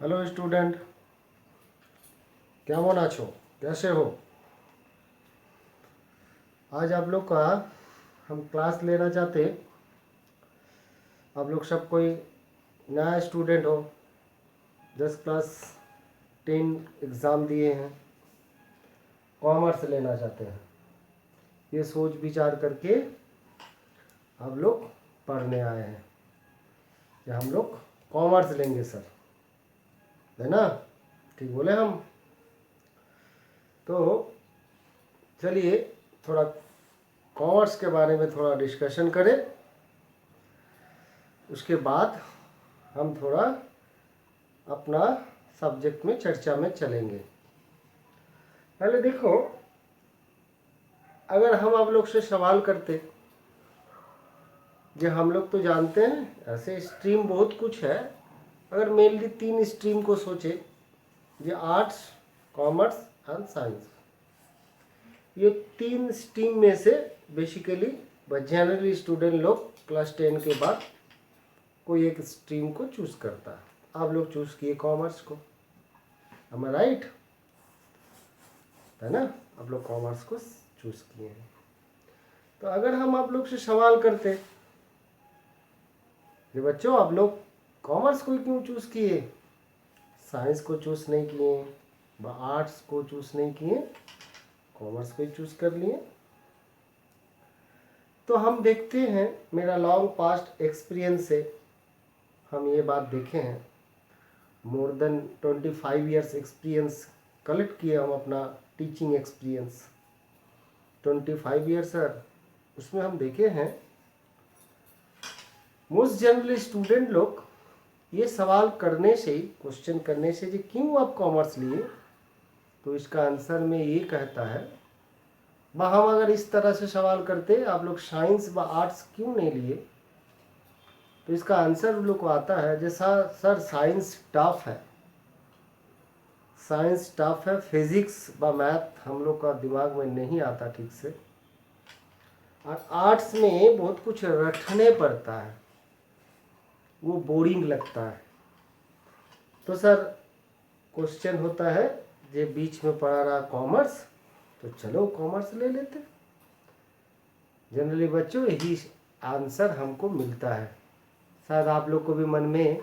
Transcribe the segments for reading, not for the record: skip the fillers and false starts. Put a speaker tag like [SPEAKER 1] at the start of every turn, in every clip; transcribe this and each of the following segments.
[SPEAKER 1] Hello student, केमन आछो, कैसे हो? आज आप लोग का हम क्लास लेना चाहते। आप लोग सब कोई नया स्टूडेंट हो, 10 क्लास 10 एग्ज़ाम दिए हैं, कॉमर्स लेना चाहते हैं। ये सोच विचार करके आप लोग पढ़ने आए हैं कि हम लोग कॉमर्स लेंगे सर, है ना? ठीक बोले हम? तो चलिए थोड़ा कॉमर्स के बारे में थोड़ा डिस्कशन करें। उसके बाद हम थोड़ा अपना सब्जेक्ट में चर्चा में चलेंगे। पहले देखो, अगर हम आप लोग से सवाल करते, जो हम लोग तो जानते हैं ऐसे स्ट्रीम बहुत कुछ है, अगर मेनली 3 स्ट्रीम को सोचे, जो आर्ट्स, कॉमर्स एंड साइंस, ये 3 स्ट्रीम में से बेसिकली जनरली स्टूडेंट लोग क्लास 10 के बाद कोई एक स्ट्रीम को चूज़ करता है। आप लोग चूज़ किए कॉमर्स को, am I राइट? है ना? आप लोग कॉमर्स को चूज़ किए हैं। तो अगर हम आप लोग से सवाल करते कि बच्चों आप लोग कॉमर्स को क्यों चूज़ किए, साइंस को चूज़ नहीं किए, आर्ट्स को चूज़ नहीं किए, कॉमर्स को ही चूज़ कर लिए, तो हम देखते हैं, मेरा लॉन्ग पास्ट एक्सपीरियंस से हम ये बात देखे हैं, more than 25 years experience collect किए हम, अपना टीचिंग एक्सपीरियंस 25 ईयर सर। उसमें हम देखे हैं मोस्ट जनरली स्टूडेंट लोग ये सवाल करने से, क्वेश्चन करने से, जो क्यों आप कॉमर्स लिए, तो इसका आंसर में ये कहता है, हम अगर इस तरह से सवाल करते आप लोग साइंस व आर्ट्स क्यों नहीं लिए, तो इसका आंसर उन लोग को आता है जैसा, सर साइंस टफ है, साइंस टफ है, फिजिक्स व मैथ हम लोग का दिमाग में नहीं आता ठीक से, और आर्ट्स में बहुत कुछ रटने पड़ता है, वो बोरिंग लगता है। तो सर क्वेश्चन होता है, जो बीच में पड़ा रहा कॉमर्स, तो चलो कॉमर्स ले लेते। जनरली बच्चों यही आंसर हमको मिलता है। शायद आप लोग को भी मन में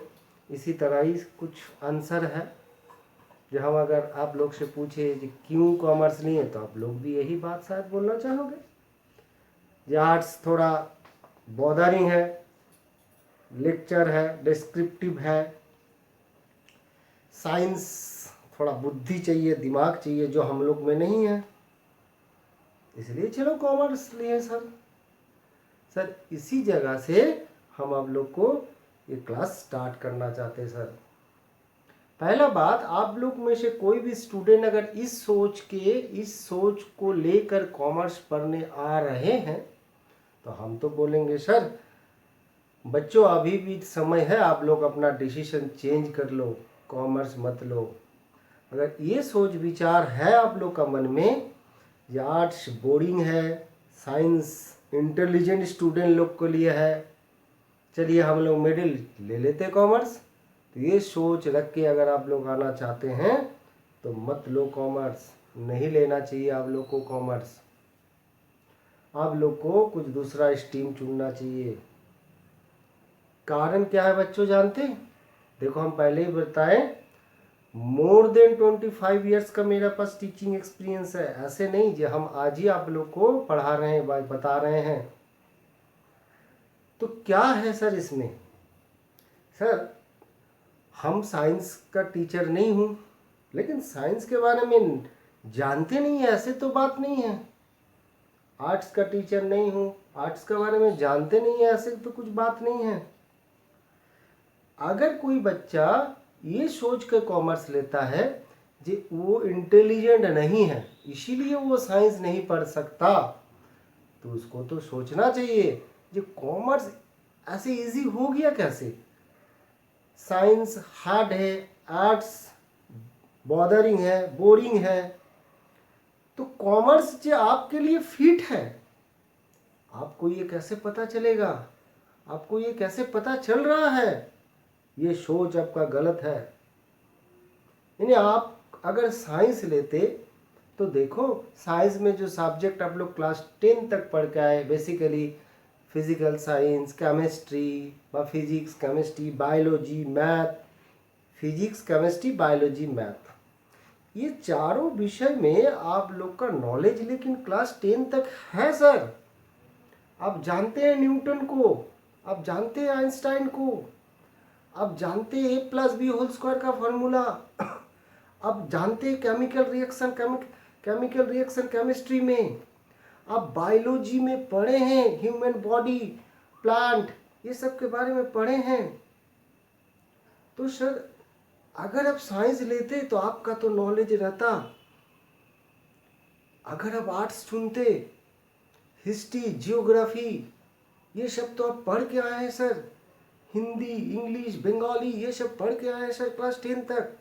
[SPEAKER 1] इसी तरह ही कुछ आंसर है, जो हम अगर आप लोग से पूछे कि क्यों कॉमर्स लिए, तो आप लोग भी यही बात शायद बोलना चाहोगे। जो आर्ट्स थोड़ा बॉदरिंग है, लेक्चर है, डिस्क्रिप्टिव है, साइंस थोड़ा बुद्धि चाहिए, दिमाग चाहिए, जो हम लोग में नहीं है, इसलिए चलो कॉमर्स लिए सर। सर इसी जगह से हम आप लोग को ये क्लास स्टार्ट करना चाहते हैं सर। पहला बात, आप लोग में से कोई भी स्टूडेंट अगर इस सोच को लेकर कॉमर्स पढ़ने आ रहे हैं, तो हम तो बोलेंगे सर बच्चों अभी भी समय है, आप लोग अपना डिसीजन चेंज कर लो, कॉमर्स मत लो। अगर ये सोच विचार है आप लोग का मन में, ये आर्ट्स बोरिंग है, साइंस इंटेलिजेंट स्टूडेंट लोग के लिए है, चलिए हम लोग मिडिल ले लेते कॉमर्स, तो ये सोच रख के अगर आप लोग आना चाहते हैं तो मत लो कॉमर्स, नहीं लेना चाहिए आप लोग को कॉमर्स। आप लोग को कुछ दूसरा स्ट्रीम चुनना चाहिए। कारण क्या है बच्चों जानते हैं? देखो हम पहले ही बताएं, मोर देन 25 ईयर्स का मेरे पास टीचिंग एक्सपीरियंस है। ऐसे नहीं जो हम आज ही आप लोग को पढ़ा रहे हैं, बता रहे हैं। तो क्या है सर इसमें? सर हम साइंस का टीचर नहीं हूँ, लेकिन साइंस के बारे में जानते नहीं है ऐसे तो बात नहीं है। आर्ट्स का टीचर नहीं हूँ, आर्ट्स के बारे में जानते नहीं है ऐसे तो कुछ बात नहीं है। अगर कोई बच्चा ये सोच कर कॉमर्स लेता है कि वो इंटेलिजेंट नहीं है इसीलिए वो साइंस नहीं पढ़ सकता, तो उसको तो सोचना चाहिए कि कॉमर्स ऐसे इजी हो गया कैसे। साइंस हार्ड है, आर्ट्स बॉदरिंग है, बोरिंग है, तो कॉमर्स जो आपके लिए फिट है, आपको ये कैसे पता चलेगा? आपको ये कैसे पता चल रहा है? ये सोच आपका गलत है। यानी आप अगर साइंस लेते तो देखो साइंस में जो सब्जेक्ट आप लोग क्लास 10 तक पढ़ के आए, बेसिकली फिजिकल साइंस, केमिस्ट्री व physics, chemistry, biology, math, physics, chemistry, biology, math, ये चारों विषय में आप लोग का नॉलेज लेकिन क्लास 10 तक है सर। आप जानते हैं न्यूटन को, आप जानते हैं आइंस्टाइन को, आप जानते हैं a+b² का फॉर्मूला, आप जानते हैं केमिकल रिएक्शन केमिस्ट्री में, आप बायोलॉजी में पढ़े हैं, ह्यूमन बॉडी, प्लांट, ये सब के बारे में पढ़े हैं। तो सर अगर आप साइंस लेते तो आपका तो नॉलेज रहता। अगर आप आर्ट्स चुनते, हिस्ट्री, जियोग्राफी, ये सब तो आप पढ़ के आए हैं सर। हिंदी, इंग्लिश, बंगाली, ये सब पढ़ के आए हैं सर क्लास 10 तक।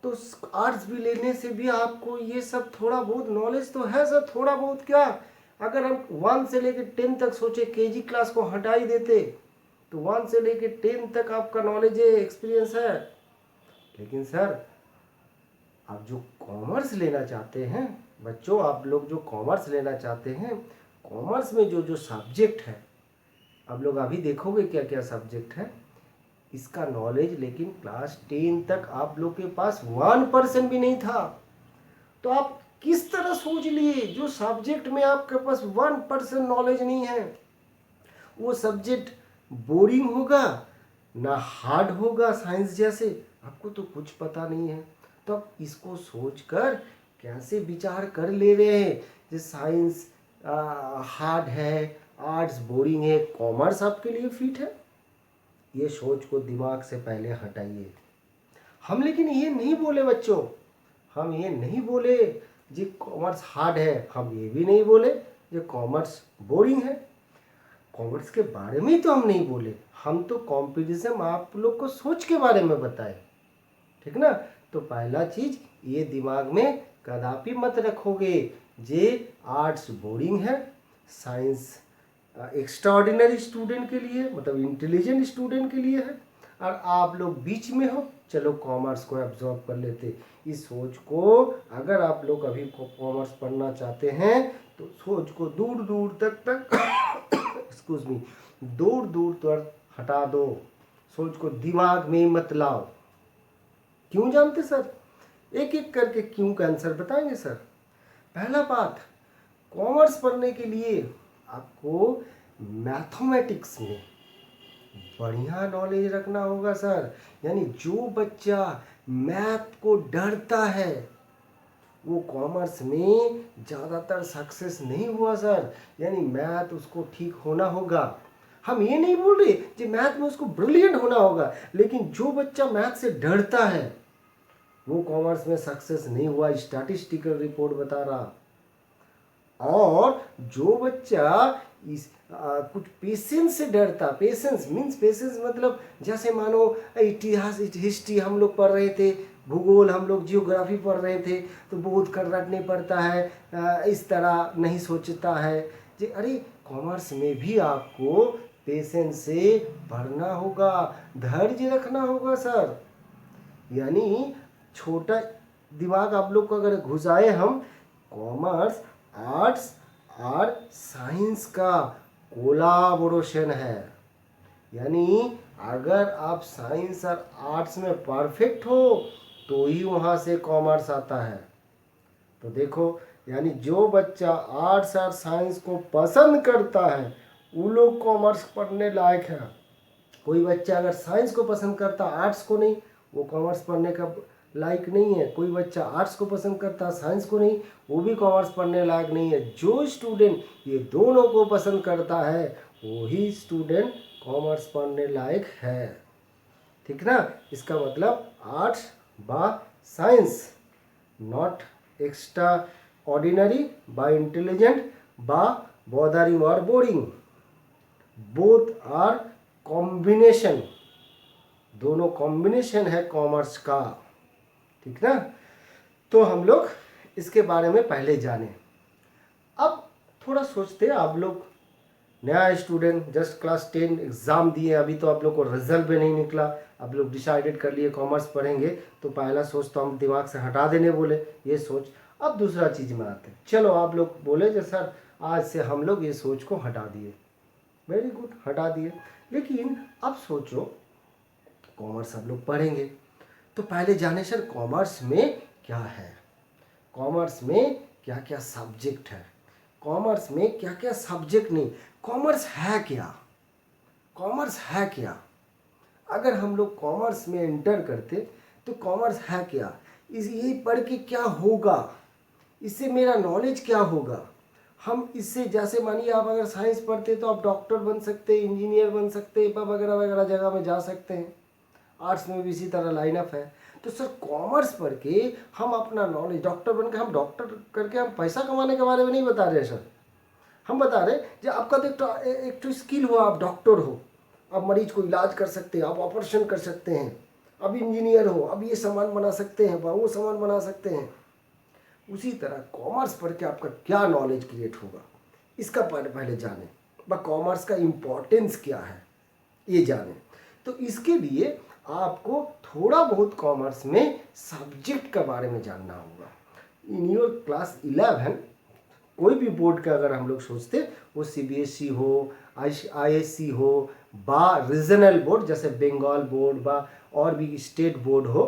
[SPEAKER 1] तो आर्ट्स भी लेने से भी आपको ये सब थोड़ा बहुत नॉलेज तो है सर। थोड़ा बहुत क्या, अगर हम 1 से लेकर 10 तक सोचे, केजी क्लास को हटा ही देते तो 1 से लेकर 10 तक आपका नॉलेज है, एक्सपीरियंस है। लेकिन सर आप जो कॉमर्स लेना चाहते हैं बच्चों, आप लोग जो कॉमर्स लेना चाहते हैं, कॉमर्स में जो जो सब्जेक्ट है, आप लोग अभी देखोगे क्या क्या सब्जेक्ट है, इसका नॉलेज लेकिन क्लास 10 तक आप लोग के पास 1% भी नहीं था। तो आप किस तरह सोच लिए जो सब्जेक्ट में आपके पास 1% नॉलेज नहीं है, वो सब्जेक्ट बोरिंग होगा ना हार्ड होगा साइंस जैसे, आपको तो कुछ पता नहीं है। तो आप इसको सोचकर कैसे विचार कर ले रहे हैं कि साइंस हार्ड है, आर्ट्स बोरिंग है, कॉमर्स आपके लिए फिट है। ये सोच को दिमाग से पहले हटाइए। हम लेकिन ये नहीं बोले बच्चों, हम ये नहीं बोले जी कॉमर्स हार्ड है, हम ये भी नहीं बोले जी कॉमर्स बोरिंग है। कॉमर्स के बारे में ही तो हम नहीं बोले, हम तो कॉम्पिटिशन आप लोग को सोच के बारे में बताए, ठीक ना। तो पहला चीज ये दिमाग में कदापि मत रखोगे जे आर्ट्स बोरिंग है, साइंस एक्स्ट्रा ऑर्डिनरी स्टूडेंट के लिए, मतलब इंटेलिजेंट स्टूडेंट के लिए है, और आप लोग बीच में हो, चलो कॉमर्स को एब्जॉर्ब कर लेते। इस सोच को अगर आप लोग अभी कॉमर्स पढ़ना चाहते हैं तो सोच को दूर दूर तक एक्सक्यूज मी, दूर दूर तक हटा दो, सोच को दिमाग में मत लाओ। क्यों जानते सर? एक एक करके क्यों का आंसर बताएंगे सर। पहला बात, कॉमर्स पढ़ने के लिए आपको मैथमेटिक्स में बढ़िया नॉलेज रखना होगा सर। यानी जो बच्चा मैथ को डरता है वो कॉमर्स में ज़्यादातर सक्सेस नहीं हुआ सर। यानी मैथ उसको ठीक होना होगा। हम ये नहीं बोल रहे कि मैथ में उसको ब्रिलियंट होना होगा, लेकिन जो बच्चा मैथ से डरता है वो कॉमर्स में सक्सेस नहीं हुआ, स्टैटिस्टिकल रिपोर्ट बता रहा। और जो बच्चा कुछ पेशेंस से डरता, पेशेंस मतलब जैसे मानो इतिहास, हिस्ट्री हम लोग पढ़ रहे थे, भूगोल हम लोग जियोग्राफी पढ़ रहे थे, तो बहुत कर रटने पड़ता है, इस तरह नहीं सोचता है जी। अरे कॉमर्स में भी आपको पेशेंस से पढ़ना होगा, धैर्य रखना होगा सर। यानी छोटा दिमाग आप लोग को अगर घुसाए हम, कॉमर्स आर्ट्स और साइंस का कोलाबोरेशन है। यानी अगर आप साइंस और आर्ट्स में परफेक्ट हो तो ही वहाँ से कॉमर्स आता है। तो देखो, यानी जो बच्चा आर्ट्स और साइंस को पसंद करता है वो लोग कॉमर्स पढ़ने लायक है। कोई बच्चा अगर साइंस को पसंद करता आर्ट्स को नहीं, वो कॉमर्स पढ़ने का लायक नहीं है। कोई बच्चा आर्ट्स को पसंद करता साइंस को नहीं, वो भी कॉमर्स पढ़ने लायक नहीं है। जो स्टूडेंट ये दोनों को पसंद करता है वही स्टूडेंट कॉमर्स पढ़ने लायक है, ठीक ना। इसका मतलब आर्ट्स बा साइंस, नॉट एक्स्ट्रा ऑर्डिनरी बा इंटेलिजेंट बा बॉदरिंग और बोरिंग, बोथ आर कॉम्बिनेशन, दोनों कॉम्बिनेशन है कॉमर्स का, ठीक ना। तो हम लोग इसके बारे में पहले जाने। अब थोड़ा सोचते हैं आप लोग नया स्टूडेंट जस्ट क्लास 10 एग्ज़ाम दिए, अभी तो आप लोग को रिजल्ट भी नहीं निकला, आप लोग डिसाइडेड कर लिए कॉमर्स पढ़ेंगे, तो पहला सोच तो हम दिमाग से हटा देने बोले ये सोच। अब दूसरा चीज़ में आते हैं, चलो आप लोग बोले कि सर आज से हम लोग ये सोच को हटा दिए, वेरी गुड, हटा दिए। लेकिन अब सोचो कॉमर्स आप लोग पढ़ेंगे तो पहले जाने सर कॉमर्स में क्या है, कॉमर्स में क्या क्या सब्जेक्ट है, कॉमर्स में क्या क्या सब्जेक्ट नहीं, कॉमर्स है क्या, कॉमर्स है क्या। अगर हम लोग कॉमर्स में एंटर करते तो कॉमर्स है क्या, इस यही पढ़ के क्या होगा, इससे मेरा नॉलेज क्या होगा। हम इससे जैसे मानिए आप अगर साइंस पढ़ते तो आप डॉक्टर बन सकते, इंजीनियर बन सकते, वगैरह वगैरह जगह में जा सकते हैं। आर्ट्स में भी इसी तरह लाइन अप है। तो सर कॉमर्स पढ़ के हम अपना नॉलेज डॉक्टर बन के, हम डॉक्टर करके हम पैसा कमाने के बारे में नहीं बता रहे सर, हम बता रहे जो आपका तो एक तो स्किल हो, आप डॉक्टर हो, आप मरीज को इलाज कर सकते हैं, आप ऑपरेशन कर सकते हैं, अब इंजीनियर हो, अब ये सामान बना सकते हैं, वो सामान बना सकते हैं। उसी तरह कॉमर्स पढ़ के आपका क्या नॉलेज क्रिएट होगा, इसका पहले जाने, कॉमर्स का इम्पोर्टेंस क्या है ये जाने। तो इसके लिए आपको थोड़ा बहुत कॉमर्स में सब्जेक्ट के बारे में जानना होगा। इन योर क्लास 11 कोई भी बोर्ड का अगर हम लोग सोचते, वो सीबीएसई हो, आईएससी हो, रीजनल बोर्ड जैसे बंगाल बोर्ड और भी स्टेट बोर्ड हो,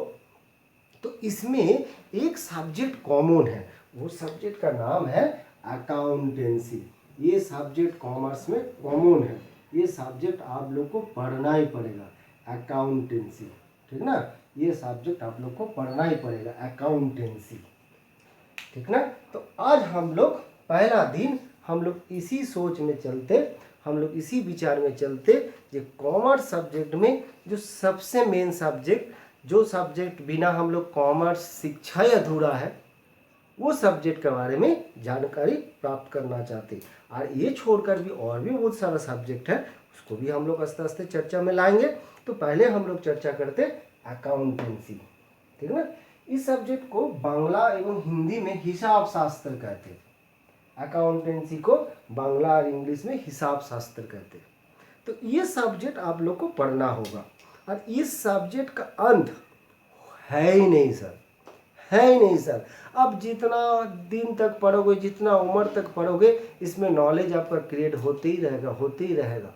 [SPEAKER 1] तो इसमें एक सब्जेक्ट कॉमन है, वो सब्जेक्ट का नाम है अकाउंटेंसी। ये सब्जेक्ट कॉमर्स में कॉमन है, ये सब्जेक्ट आप लोग को पढ़ना ही पड़ेगा, अकाउंटेंसी, ठीक ना, ये सब्जेक्ट आप लोग को पढ़ना ही पड़ेगा, अकाउंटेंसी, ठीक ना। तो आज हम लोग पहला दिन हम लोग इसी सोच में चलते, हम लोग इसी विचार में चलते कि कॉमर्स सब्जेक्ट में जो सबसे मेन सब्जेक्ट, जो सब्जेक्ट बिना हम लोग कॉमर्स शिक्षा अधूरा है, वो सब्जेक्ट के बारे में जानकारी प्राप्त करना चाहते। और ये छोड़कर भी और भी बहुत सारा सब्जेक्ट है, उसको भी हम लोग आस्ते आस्ते चर्चा में लाएंगे। तो पहले हम लोग चर्चा करते अकाउंटेंसी, ठीक है ना। इस सब्जेक्ट को बांग्ला एवं हिंदी में हिसाब शास्त्र कहते हैं, अकाउंटेंसी को बांग्ला और इंग्लिश में हिसाब शास्त्र कहते हैं। तो ये सब्जेक्ट आप लोग को पढ़ना होगा, और इस सब्जेक्ट का अंत है ही नहीं सर, है ही नहीं सर। अब जितना दिन तक पढ़ोगे, जितना उम्र तक पढ़ोगे, इसमें नॉलेज आपका क्रिएट होते ही रहेगा, होते ही रहेगा।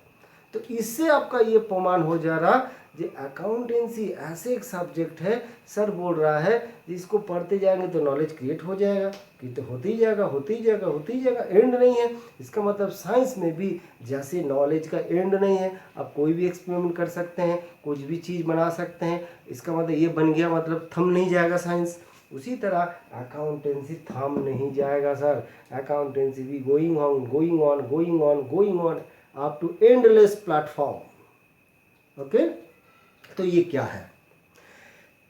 [SPEAKER 1] तो इससे आपका ये प्रमाण हो जा रहा कि अकाउंटेंसी ऐसे एक सब्जेक्ट है, सर बोल रहा है जिसको पढ़ते जाएंगे तो नॉलेज क्रिएट हो जाएगा, कि तो होते ही जाएगा, होते ही जाएगा, होते ही जाएगा, एंड नहीं है। इसका मतलब साइंस में भी जैसे नॉलेज का एंड नहीं है, आप कोई भी एक्सपेरिमेंट कर सकते हैं, कुछ भी चीज़ बना सकते हैं, इसका मतलब ये बन गया मतलब थम नहीं जाएगा साइंस। उसी तरह अकाउंटेंसी थम नहीं जाएगा सर, अकाउंटेंसी भी going on, going on, going on, going on up to endless platform. Okay, तो ये क्या है,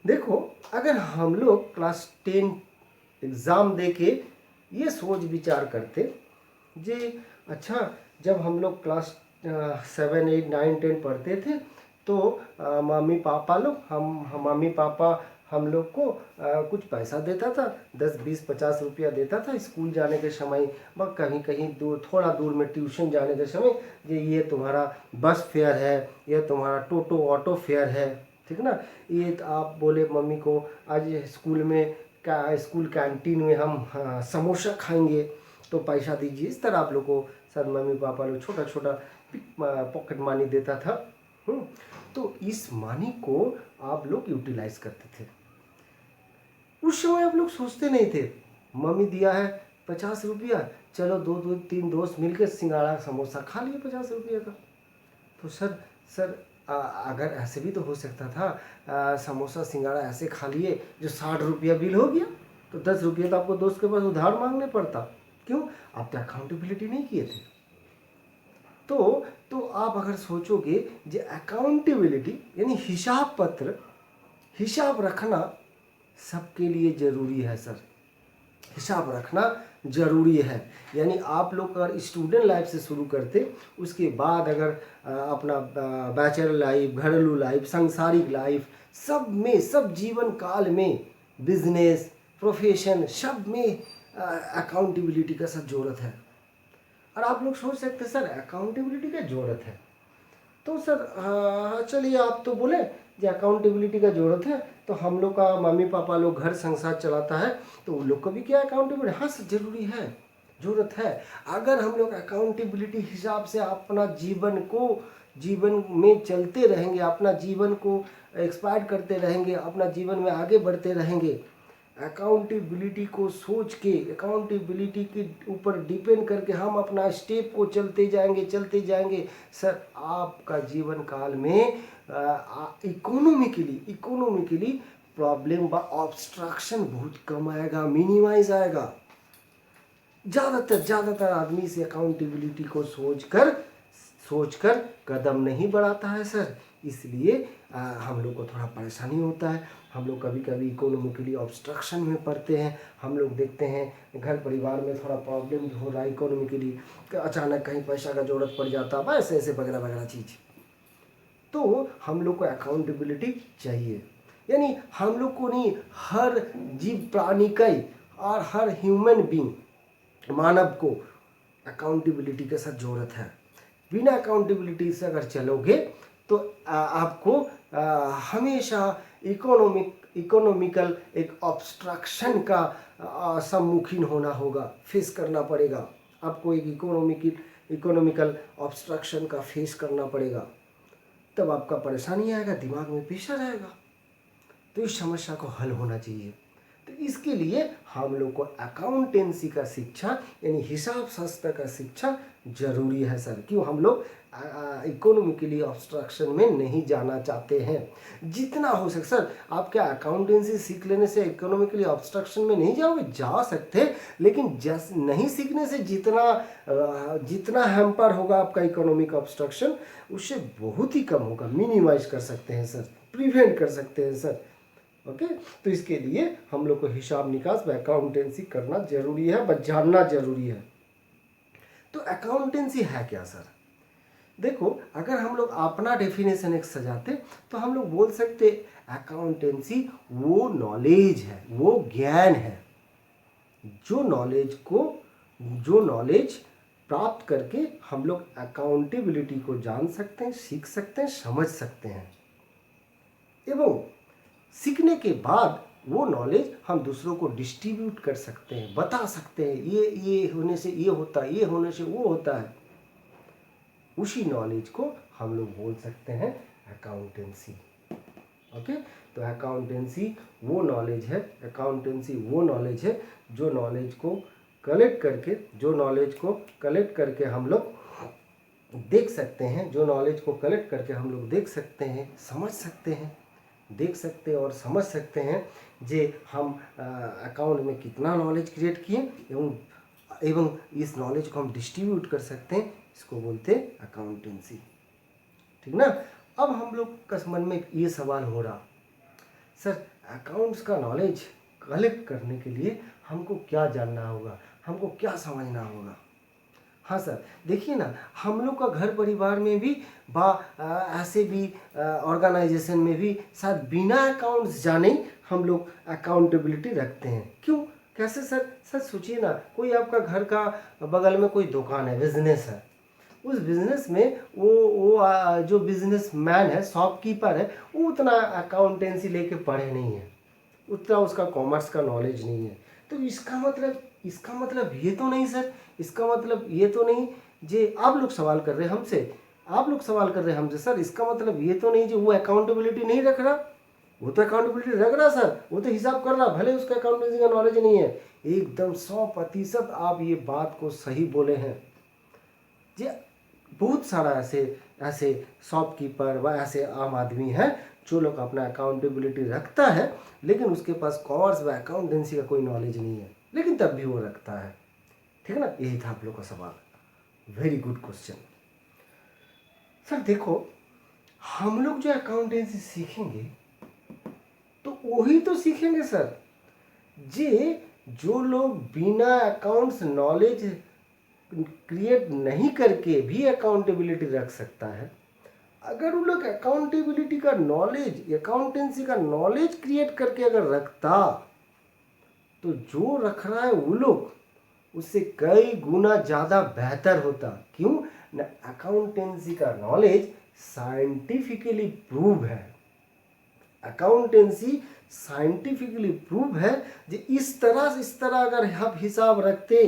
[SPEAKER 1] देखो अगर हम लोग क्लास 10 एग्ज़ाम दे के ये सोच विचार करते जे अच्छा, जब हम लोग क्लास 7, 8, 9, 10 पढ़ते थे तो मम्मी पापा लोग हम मम्मी पापा हम लोग को कुछ पैसा देता था, 10, 20, 50 रुपया देता था स्कूल जाने के समय, व कहीं कहीं दूर, थोड़ा दूर में ट्यूशन जाने के समय ये तुम्हारा बस फेयर है, ये तुम्हारा टोटो ऑटो फेयर है, ठीक ना। ये आप बोले मम्मी को आज स्कूल में स्कूल कैंटीन में हम समोसा खाएंगे तो पैसा दीजिए, इस तरह आप लोग को सर मम्मी पापा लोग छोटा छोटा पॉकेट मनी देता था। तो इस मनी को आप लोग यूटिलाइज करते थे। उस समय आप लोग सोचते नहीं थे मम्मी दिया है 50 रुपया, चलो 2-3 दोस्त मिलकर सिंगाड़ा समोसा खा लिए 50 रुपया का। तो सर अगर ऐसे भी तो हो सकता था, समोसा सिंगाड़ा ऐसे खा लिए जो 60 रुपया बिल हो गया, तो 10 रुपया तो आपको दोस्त के पास उधार मांगने पड़ता। क्यों? आप तो अकाउंटेबिलिटी नहीं किए थे। तो आप अगर सोचोगे जो अकाउंटेबिलिटी यानी हिसाब पत्र, हिसाब रखना सबके लिए ज़रूरी है सर, हिसाब रखना ज़रूरी है। यानी आप लोग अगर स्टूडेंट लाइफ से शुरू करते, उसके बाद अगर अपना बैचलर लाइफ, घरेलू लाइफ, सांसारिक लाइफ, सब में, सब जीवन काल में, बिजनेस, प्रोफेशन, सब में अकाउंटेबिलिटी का सब ज़रूरत है। और आप लोग सोच सकते हैं सर अकाउंटेबिलिटी क्या जरूरत है। तो सर चलिए आप तो बोले जो अकाउंटेबिलिटी का जरूरत है, तो हम लोग का मम्मी पापा लोग घर संसार चलाता है, तो उन लोग को भी क्या अकाउंटेबिलिटी, हाँ सर जरूरी है, जरूरत है। अगर हम लोग अकाउंटेबिलिटी हिसाब से अपना जीवन में चलते रहेंगे, अपना जीवन को एक्सपायर करते रहेंगे, अपना जीवन में आगे बढ़ते रहेंगे, अकाउंटेबिलिटी को सोच के, अकाउंटेबिलिटी के ऊपर डिपेंड करके हम अपना स्टेप को चलते जाएंगे सर, आपका जीवन काल में इकोनॉमिकली प्रॉब्लम व ऑब्स्ट्रक्शन बहुत कम आएगा, मिनिमाइज आएगा। ज़्यादातर आदमी से अकाउंटेबिलिटी को सोचकर कदम नहीं बढ़ाता है सर, इसलिए हम लोग को थोड़ा परेशानी होता है। हम लोग कभी कभी इकोनॉमिकली ऑब्स्ट्रक्शन में पड़ते हैं। हम लोग देखते हैं घर परिवार में थोड़ा प्रॉब्लम हो रहा है इकोनॉमिकली, अचानक कहीं पैसा का ज़रूरत पड़ जाता है, ऐसे ऐसे वगैरह चीज़। तो हम लोग को अकाउंटेबिलिटी चाहिए, यानी हम लोग को नहीं, हर जीव प्राणी का और हर ह्यूमन बीइंग, मानव को अकाउंटेबिलिटी के साथ ज़रूरत है। बिना अकाउंटेबिलिटी से अगर चलोगे तो आपको हमेशा इकोनॉमिकल एक ऑब्स्ट्रक्शन का सम्मुखीन होना होगा, फेस करना पड़ेगा आपको, एक इकोनॉमिकल ऑब्स्ट्रक्शन का फेस करना पड़ेगा, तब आपका परेशानी आएगा, दिमाग में प्रेशर आएगा। तो इस समस्या को हल होना चाहिए। तो इसके लिए हम लोग को अकाउंटेंसी का शिक्षा यानी हिसाब शास्त्र का शिक्षा जरूरी है सर। क्यों हम लोग इकोनॉमिकली ऑब्स्ट्रक्शन में नहीं जाना चाहते हैं। जितना हो सके सर, आप क्या अकाउंटेंसी सीख लेने से इकोनॉमिकली ऑब्स्ट्रक्शन में नहीं जाओगे, जा सकते, लेकिन नहीं सीखने से जितना हैम्पर होगा आपका इकोनॉमिक ऑब्स्ट्रक्शन, उससे बहुत ही कम होगा, मिनिमाइज कर सकते हैं सर, प्रिवेंट कर सकते हैं सर। ओके, तो इसके लिए हम लोग को हिसाब निकास व अकाउंटेंसी करना जरूरी है, बस जानना जरूरी है। तो अकाउंटेंसी है क्या सर? देखो, अगर हम लोग अपना डेफिनेशन एक सजाते तो हम लोग बोल सकते अकाउंटेंसी वो नॉलेज है, वो ज्ञान है, जो नॉलेज प्राप्त करके हम लोग अकाउंटेबिलिटी को जान सकते हैं, सीख सकते हैं, समझ सकते हैं, एवं सीखने के बाद वो नॉलेज हम दूसरों को डिस्ट्रीब्यूट कर सकते हैं, बता सकते हैं, ये होने से ये होता है, ये होने से वो होता है। उसी नॉलेज को हम लोग बोल सकते हैं अकाउंटेंसी। ओके, तो अकाउंटेंसी वो नॉलेज है, जो नॉलेज को कलेक्ट करके हम लोग देख सकते हैं, समझ सकते हैं, देख सकते हैं और समझ सकते हैं जे हम अकाउंट में कितना नॉलेज क्रिएट किए, एवं इस नॉलेज को हम डिस्ट्रीब्यूट कर सकते हैं, इसको बोलते हैं अकाउंटेंसी। ठीक ना। अब हम लोग का मन में ये सवाल हो रहा, सर अकाउंट्स का नॉलेज कलेक्ट करने के लिए हमको क्या जानना होगा, हमको क्या समझना होगा? हाँ सर, देखिए ना, हम लोग का घर परिवार में भी ऐसे भी ऑर्गेनाइजेशन में भी शायद बिना अकाउंट्स जाने हम लोग अकाउंटेबिलिटी रखते हैं। क्यों, कैसे सर? सर सोचिए ना, कोई आपका घर का बगल में कोई दुकान है, बिजनेस है, उस बिजनेस में वो जो बिजनेस मैन है, शॉपकीपर है, वो उतना अकाउंटेंसी लेके पढ़े नहीं है, उतना उसका कॉमर्स का नॉलेज नहीं है। तो इसका मतलब ये तो नहीं सर, इसका मतलब ये तो नहीं जे आप लोग सवाल कर रहे हैं हमसे, सर इसका मतलब ये तो नहीं जो वो अकाउंटेबिलिटी नहीं रख रहा। वो तो अकाउंटेबिलिटी रख रहा सर, वो तो हिसाब कर रहा, भले उसका अकाउंटेंसी का नॉलेज नहीं है। एकदम 100% आप ये बात को सही बोले हैं जी। बहुत सारा ऐसे शॉपकीपर व ऐसे आम आदमी हैं जो लोग अपना अकाउंटेबिलिटी रखता है, लेकिन उसके पास कॉमर्स व अकाउंटेंसी का कोई नॉलेज नहीं है, लेकिन तब भी वो रखता है। ठीक है ना, यही था आप लोग का सवाल। Very good question sir. देखो, हम लोग जो अकाउंटेंसी सीखेंगे तो वही तो सीखेंगे सर जो लोग बिना अकाउंट्स नॉलेज क्रिएट नहीं करके भी अकाउंटेबिलिटी रख सकता है। अगर वो लोग अकाउंटेबिलिटी का नॉलेज, अकाउंटेंसी का नॉलेज क्रिएट करके अगर रखता, तो जो रख रहा है वो उससे कई गुना ज़्यादा बेहतर होता। क्यों ना? अकाउंटेंसी का नॉलेज साइंटिफिकली प्रूव है। अकाउंटेंसी साइंटिफिकली प्रूव है कि इस तरह अगर आप हिसाब रखते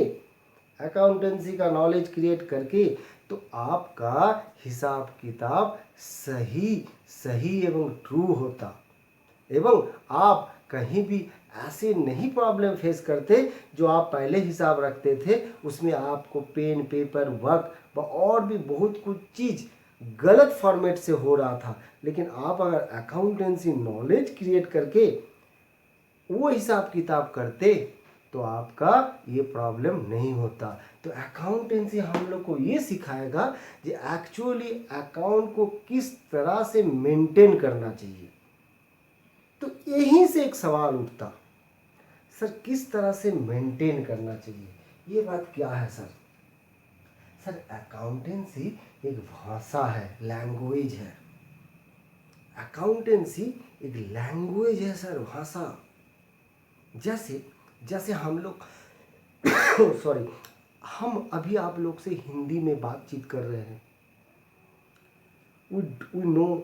[SPEAKER 1] अकाउंटेंसी का नॉलेज क्रिएट करके, तो आपका हिसाब किताब सही एवं ट्रू होता, एवं आप कहीं भी ऐसे नहीं प्रॉब्लम फेस करते जो आप पहले हिसाब रखते थे उसमें आपको पेन पेपर वर्क और भी बहुत कुछ चीज़ गलत फॉर्मेट से हो रहा था। लेकिन आप अगर अकाउंटेंसी नॉलेज क्रिएट करके वो हिसाब किताब करते तो आपका ये प्रॉब्लम नहीं होता। तो अकाउंटेंसी हम लोग को ये सिखाएगा कि एक्चुअली अकाउंट को किस तरह से मेंटेन करना चाहिए। तो यहीं से एक सवाल उठता, सर किस तरह से मेंटेन करना चाहिए, ये बात क्या है सर? सर अकाउंटेंसी एक भाषा है, लैंग्वेज है। अकाउंटेंसी एक लैंग्वेज है सर, भाषा। जैसे हम लोग सॉरी, हम अभी आप लोग से हिंदी में बातचीत कर रहे हैं। We know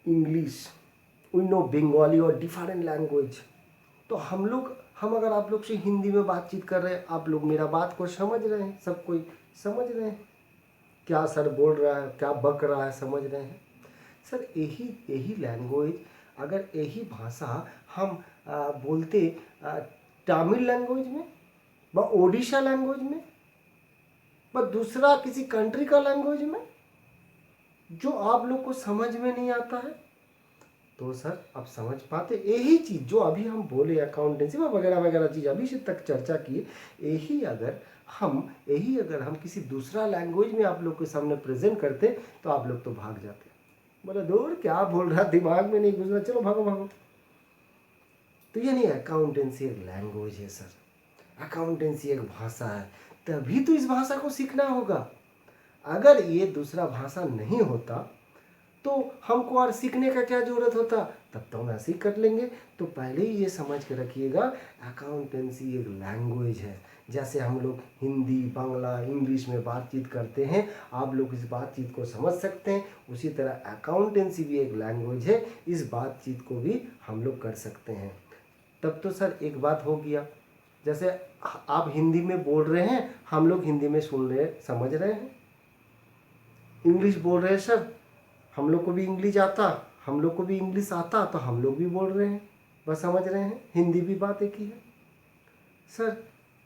[SPEAKER 1] English, we know Bengali और डिफरेंट लैंग्वेज। तो हम अगर आप लोग से हिंदी में बातचीत कर रहे हैं, आप लोग मेरा बात को समझ रहे हैं, सब कोई समझ रहे हैं क्या सर बोल रहा है, क्या बक रहा है, समझ रहे हैं सर। यही लैंग्वेज, अगर यही भाषा हम बोलते तमिल लैंग्वेज में व ओडिशा लैंग्वेज में व दूसरा किसी कंट्री का लैंग्वेज में जो आप लोग को समझ में नहीं आता है, तो सर आप समझ पाते? यही चीज़ जो अभी हम बोले अकाउंटेंसी वगैरह वगैरह चीज़ अभी से तक चर्चा की, यही अगर हम किसी दूसरा लैंग्वेज में आप लोग के सामने प्रेजेंट करते तो आप लोग तो भाग जाते, बोले दूर क्या बोल रहा, दिमाग में नहीं घुस रहा, चलो भागो भागो। तो ये नहीं, अकाउंटेंसी एक लैंग्वेज है सर, अकाउंटेंसी एक भाषा है, तभी तो इस भाषा को सीखना होगा। अगर ये दूसरा भाषा नहीं होता तो हमको और सीखने का क्या जरूरत होता, तब तो हम ऐसे ही कर लेंगे। तो पहले ही ये समझ के रखिएगा, अकाउंटेंसी एक लैंग्वेज है। जैसे हम लोग हिंदी बांग्ला इंग्लिश में बातचीत करते हैं, आप लोग इस बातचीत को समझ सकते हैं, उसी तरह अकाउंटेंसी भी एक लैंग्वेज है, इस बातचीत को भी हम लोग कर सकते हैं। तब तो सर एक बात हो गया, जैसे आप हिंदी में बोल रहे हैं, हम लोग हिंदी में सुन रहे हैं, समझ रहे हैं। इंग्लिश बोल रहे हैं सर, हम लोग को भी इंग्लिश आता, हम लोग को भी इंग्लिश आता, तो हम लोग भी बोल रहे हैं, बस समझ रहे हैं, हिंदी भी बात एक ही है। सर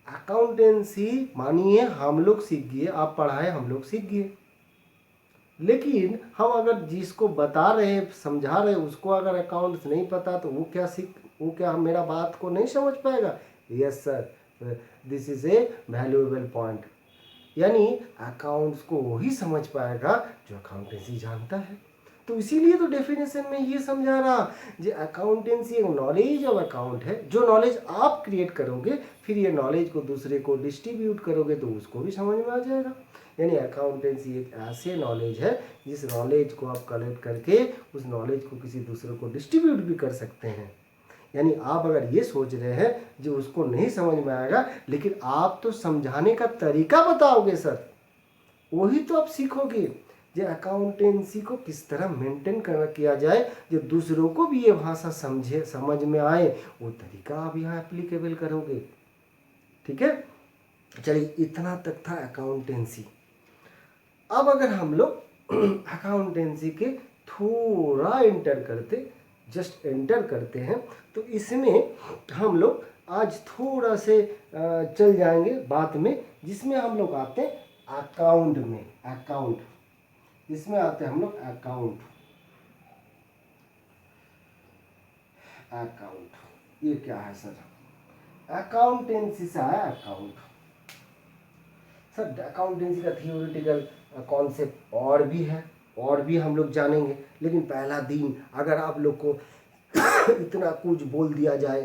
[SPEAKER 1] अकाउंटेंसी मानिए हम लोग सीख गए, आप पढ़ाए हम लोग सीख गए, लेकिन हम अगर जिसको बता रहे हैं समझा रहे हैं उसको अगर अकाउंट्स नहीं पता तो वो क्या हम मेरा बात को नहीं समझ पाएगा? Yes sir, this is a valuable point. यानी अकाउंट्स को वही समझ पाएगा जो अकाउंटेंसी जानता है। तो इसीलिए तो डेफिनेशन में ये समझा रहा कि अकाउंटेंसी एक नॉलेज ऑफ अकाउंट है, जो नॉलेज आप क्रिएट करोगे फिर ये नॉलेज को दूसरे को डिस्ट्रीब्यूट करोगे तो उसको भी समझ में आ जाएगा। यानी अकाउंटेंसी एक ऐसे नॉलेज है जिस नॉलेज को आप कलेक्ट करके उस नॉलेज को किसी दूसरे को डिस्ट्रीब्यूट भी कर सकते हैं। यानी आप अगर ये सोच रहे हैं जो उसको नहीं समझ में आएगा, लेकिन आप तो समझाने का तरीका बताओगे सर, वही तो आप सीखोगे जो अकाउंटेंसी को किस तरह मेंटेन किया जाए, जो दूसरों को भी ये भाषा समझ में आए, वो तरीका आप यहाँ एप्लीकेबल करोगे। ठीक है, चलिए इतना तक था अकाउंटेंसी। अब अगर हम लोग अकाउंटेंसी के थोड़ा जस्ट एंटर करते हैं तो इसमें हम लोग आज थोड़ा से चल जाएंगे बात में, जिसमें हम लोग आते हैं अकाउंट में। इसमें आते हैं हम लोग अकाउंट। ये क्या है सर? अकाउंटेंसी से आया अकाउंट। सर अकाउंटेंसी का थियोरिटिकल कॉन्सेप्ट और भी है, और भी हम लोग जानेंगे, लेकिन पहला दिन अगर आप लोग को इतना कुछ बोल दिया जाए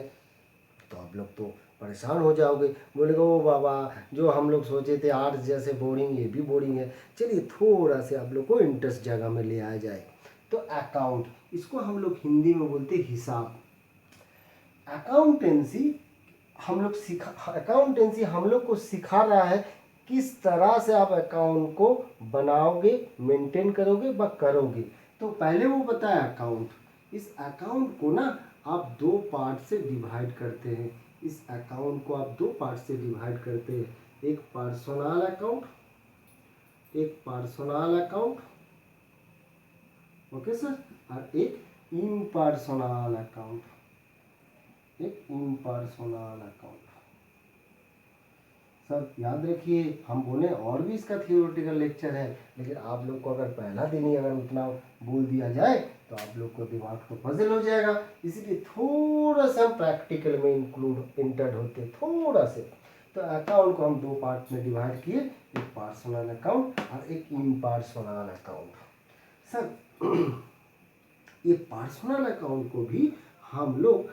[SPEAKER 1] तो आप लोग तो परेशान हो जाओगे, बोलेगा ओ बाबा जो हम लोग सोचे थे आर्ट्स जैसे बोरिंग, ये भी बोरिंग है। चलिए थोड़ा से आप लोग को इंटरेस्ट जगह में ले आया जाए। तो अकाउंट, इसको हम लोग हिंदी में बोलते हिसाब। अकाउंटेंसी हम लोग अकाउंटेंसी हम लोग को सिखा रहा है किस तरह से आप अकाउंट को बनाओगे, मेंटेन करोगे व करोगे। तो पहले वो बताया अकाउंट। इस अकाउंट को ना आप दो पार्ट से डिवाइड करते हैं। इस अकाउंट को आप दो पार्ट से डिवाइड करते हैं, एक पर्सनल अकाउंट, एक पर्सनल अकाउंट, ओके सर, और एक इम्पर्सनल अकाउंट, एक इम्पर्सनल अकाउंट। सर याद रखिए, हम बोले और भी इसका थियोरेटिकल लेक्चर है, लेकिन आप लोग को अगर पहला दिन ही अगर उतना बोल दिया जाए तो आप लोग को दिमाग तो पजल हो जाएगा। इसीलिए थोड़ा सा प्रैक्टिकल में इंटर्ड होते थोड़ा से। तो अकाउंट को हम दो पार्ट में डिवाइड किए, एक पर्सनल अकाउंट और एक इम्पर्सनल अकाउंट। सर ये पर्सनल अकाउंट को भी हम लोग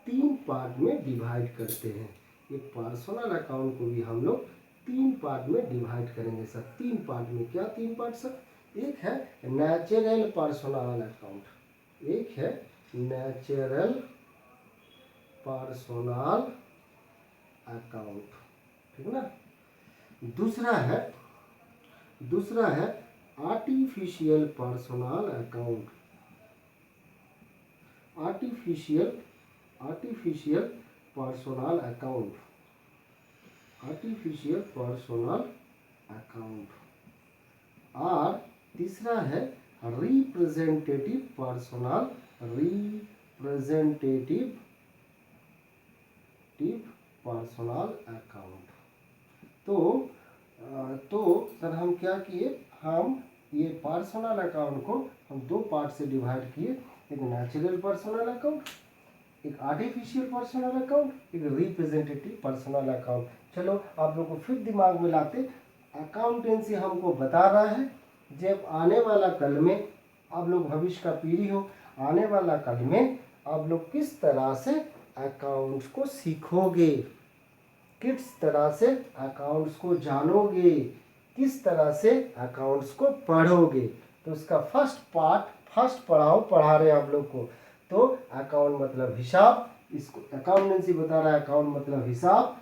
[SPEAKER 1] तीन पार्ट में डिवाइड करते हैं। ये पर्सनल अकाउंट को भी हम लोग तीन पार्ट में डिवाइड करेंगे सर। तीन पार्ट में, क्या तीन पार्ट सर? एक है नेचुरल पर्सनल अकाउंट, एक है नेचुरल पर्सनल अकाउंट, ठीक ना। दूसरा है artificial personal account, artificial personal account, artificial personal account. और तीसरा है रिप्रेजेंटेटिव पर्सनल अकाउंट। तो सर हम क्या किए, हम ये पर्सनल अकाउंट को हम दो पार्ट से डिवाइड किए, एक नेचुरल पर्सनल अकाउंट, एक आर्टिफिशियल पर्सनल अकाउंट, एक रिप्रेजेंटेटिव पर्सनल अकाउंट। चलो आप लोग को फिर दिमाग में लाते, अकाउंटेंसी हमको बता रहा है जब आने वाला कल में आप लोग भविष्य का पीढ़ी हो, आने वाला कल में आप लोग किस तरह से अकाउंट्स को सीखोगे, किस तरह से अकाउंट्स को जानोगे, किस तरह से अकाउंट्स को पढ़ोगे। तो उसका फर्स्ट पढ़ाओ पढ़ा रहे हैं आप लोग को। तो अकाउंट मतलब हिसाब, इसको अकाउंटेंसी बता रहा है, अकाउंट मतलब हिसाब,